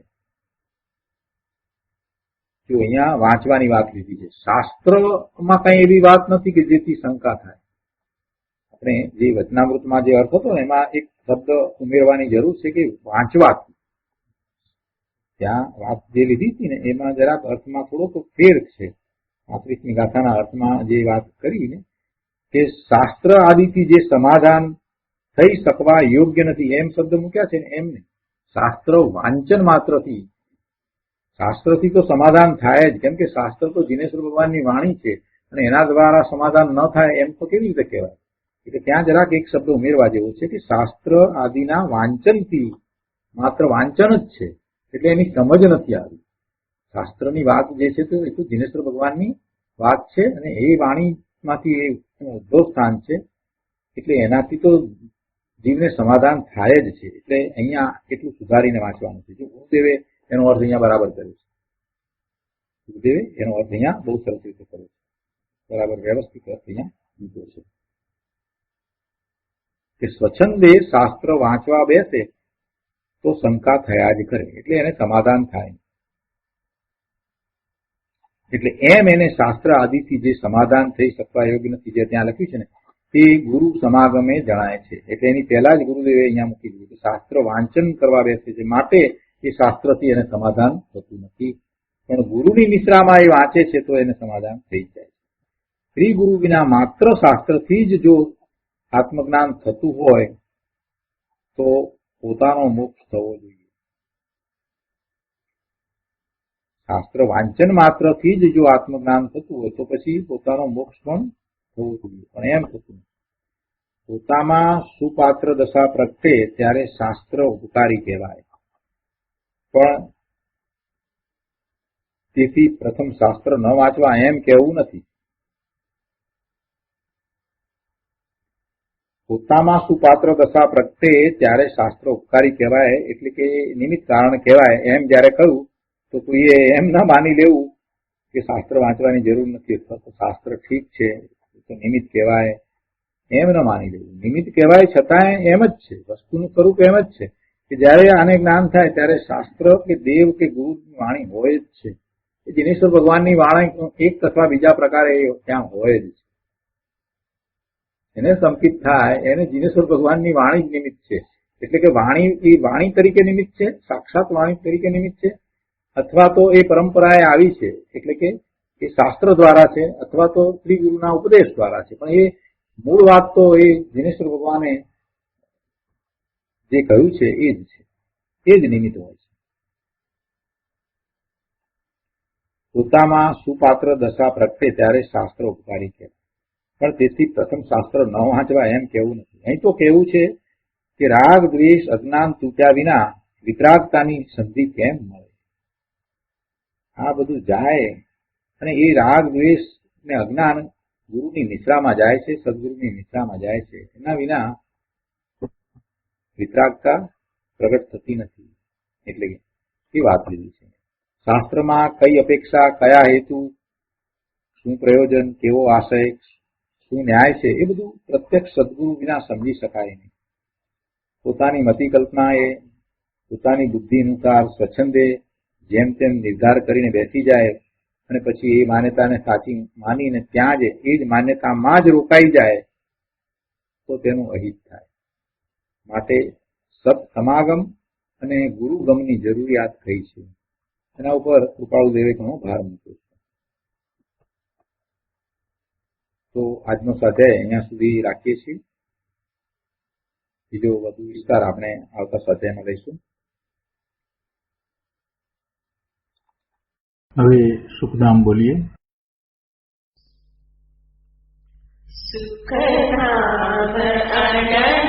જો અહીંયા વાંચવાની વાત લીધી છે, શાસ્ત્રમાં કઈ એવી વાત નથી કે જેથી શંકા થાય. આપણે જે વચનામૃતમાં જે અર્થ હતો એમાં એક શબ્દ ઉમેરવાની જરૂર છે કે વાંચવાથી. ત્યાં વાત જે લીધી હતી ને એમાં જરાક અર્થમાં થોડોક ફેર છે. 35મી ગાથાના અર્થમાં જે વાત કરી ને કે શાસ્ત્ર આદિથી જે સમાધાન થઈ શકવા યોગ્ય નથી એમ શબ્દ મૂક્યા છે ને એમને શાસ્ત્ર વાંચન માત્રથી, શાસ્ત્રથી તો સમાધાન થાય જ, કેમ કે શાસ્ત્ર તો જીનેશ્વર ભગવાનની વાણી છે અને એના દ્વારા સમાધાન ન થાય એમ તો કેવી રીતે કહેવાય. એટલે ત્યાં જરાક એક શબ્દ ઉમેરવા જેવો છે કે શાસ્ત્ર આદિના વાંચનથી, માત્ર વાંચન જ છે એટલે એની સમજ નથી આવી. શાસ્ત્રની વાત જે છે તો એ તો જીનેશ્વર ભગવાનની વાત છે અને એ વાણીમાંથી એ ઉદ્ભવ સ્થાન છે એટલે એનાથી તો જીવને સમાધાન થાય જ છે. એટલે અહીંયા એટલું સુધારીને વાંચવાનું છે. જો ગુરુદેવે એનો અર્થ અહીંયા બરાબર કર્યો છે. ગુરુદેવે એનો અર્થ અહીંયા બહુ સરસ રીતે કર્યો છે, બરાબર વ્યવસ્થિત અર્થ અહીંયા લીધો છે કે સ્વચ્છંદે શાસ્ત્ર વાંચવા બેસે તો શંકા થયા જ કરે, એટલે એને સમાધાન થાય. એટલે એમ એને શાસ્ત્ર આદિથી જે સમાધાન થઈ શકવા યોગ્ય નથી જે ત્યાં લખ્યું છે ને તે ગુરુ સમાગમે જણાય છે. એટલે એની પહેલા જ ગુરુદેવે અહીંયા મૂકી દીધું કે શાસ્ત્ર વાંચન કરવા બેસે છે માટે એ શાસ્ત્રથી એને સમાધાન થતું નથી, પણ ગુરુની નિશ્રામાં એ વાંચે છે તો એને સમાધાન થઈ જાય છે. શ્રી ગુરુ વિના માત્ર શાસ્ત્રથી જ જો આત્મજ્ઞાન થતું હોય તો પોતાનો મોક્ષ થવો જોઈએ. શાસ્ત્ર વાંચન માત્રથી જ જો આત્મજ્ઞાન થતું હોય તો પછી પોતાનો મોક્ષ પણ થવો જોઈએ, પણ એમ થતું નથી. પોતામાં સુપાત્ર દશા પ્રગટે ત્યારે શાસ્ત્ર ઉપકારી કહેવાય, પણ તેથી પ્રથમ શાસ્ત્ર ન વાંચવા એમ કહેવું નથી. પોતામાં સુપાત્ર દશા પ્રગટે ત્યારે શાસ્ત્ર ઉપકારી કહેવાય, એટલે કે નિમિત્ત કારણ કહેવાય. એમ જયારે કહ્યું તો કોઈએ એમ ના માની લેવું કે શાસ્ત્ર વાંચવાની જરૂર નથી અથવા તો શાસ્ત્ર ઠીક છે તો નિમિત્ત કહેવાય, એમ ન માની લેવું. નિમિત્ત કહેવાય છતાંય એમ જ છે, વસ્તુનું સ્વરૂપ એમ જ છે કે જયારે આને જ્ઞાન થાય ત્યારે શાસ્ત્ર કે દેવ કે ગુરુની વાણી હોય જ છે. એ જીનેશ્વર ભગવાનની વાણી એક અથવા બીજા પ્રકારે ત્યાં હોય જ છે. એને સંકિત થાય એને જીનેશ્વર ભગવાનની વાણી જ નિમિત્ત છે. એટલે કે વાણી એ વાણી તરીકે નિમિત્ત છે, સાક્ષાત વાણી તરીકે નિમિત્ત છે, અથવા તો એ પરંપરાએ આવી છે એટલે કે એ શાસ્ત્ર દ્વારા છે અથવા તો શ્રી ગુરુના ઉપદેશ દ્વારા છે, પણ એ મૂળ વાત તો એ જીનેશ્વર ભગવાને જે કહ્યું છે એ જ છે, એ જ નિમિત્ત હોય છે. પોતામાં સુપાત્ર દશા પ્રગટે ત્યારે શાસ્ત્ર ઉપકારી કહેવાય, પણ તેથી પ્રથમ શાસ્ત્ર ન વાંચવા એમ કહેવું નથી. અહીં તો કહેવું છે કે રાગ દ્વેષ અજ્ઞાન તૂટ્યા વિના વિતરાગતાની સંધિ કેમ મળે. આ બધું જાય અને એ રાગ દ્વેષ ને અજ્ઞાન ગુરુની નિશ્રામાં જાય છે, સદગુરુની નિશ્રામાં જાય છે, એના વિના વિતરાગતા પ્રગટ થતી નથી. એટલે એ વાત લીધી છે. શાસ્ત્રમાં કઈ અપેક્ષા, કયા હેતુ, શું પ્રયોજન, કેવો આશય, શું ન્યાય છે એ બધું પ્રત્યક્ષ સદગુરુ વિના સમજી શકાય નહીં. પોતાની મતિ કલ્પનાએ પોતાની બુદ્ધિ અનુસાર સ્વચ્છંદે જેમ તેમ નિર્ધાર કરીને બેસી જાય અને પછી એ માન્યતાને સાચી માનીને ત્યાં જ એ જ માન્યતામાં જ રોકાઈ જાય તો તેનું અહિત થાય. માટે સત સમાગમ અને ગુરુગમની જરૂરિયાત થઈ છે. એના ઉપર કૃપાળુદેવે ઘણો ભાર મૂક્યો છે. તો આજનો સ્વાધ્યાય અહીંયા સુધી રાખીએ છીએ. બીજો વધુ વિસ્તાર આપણે આવતા સ્વાધ્યાયમાં લઈશું. હવે સુખધામ બોલીએ. સુખધામ અનંત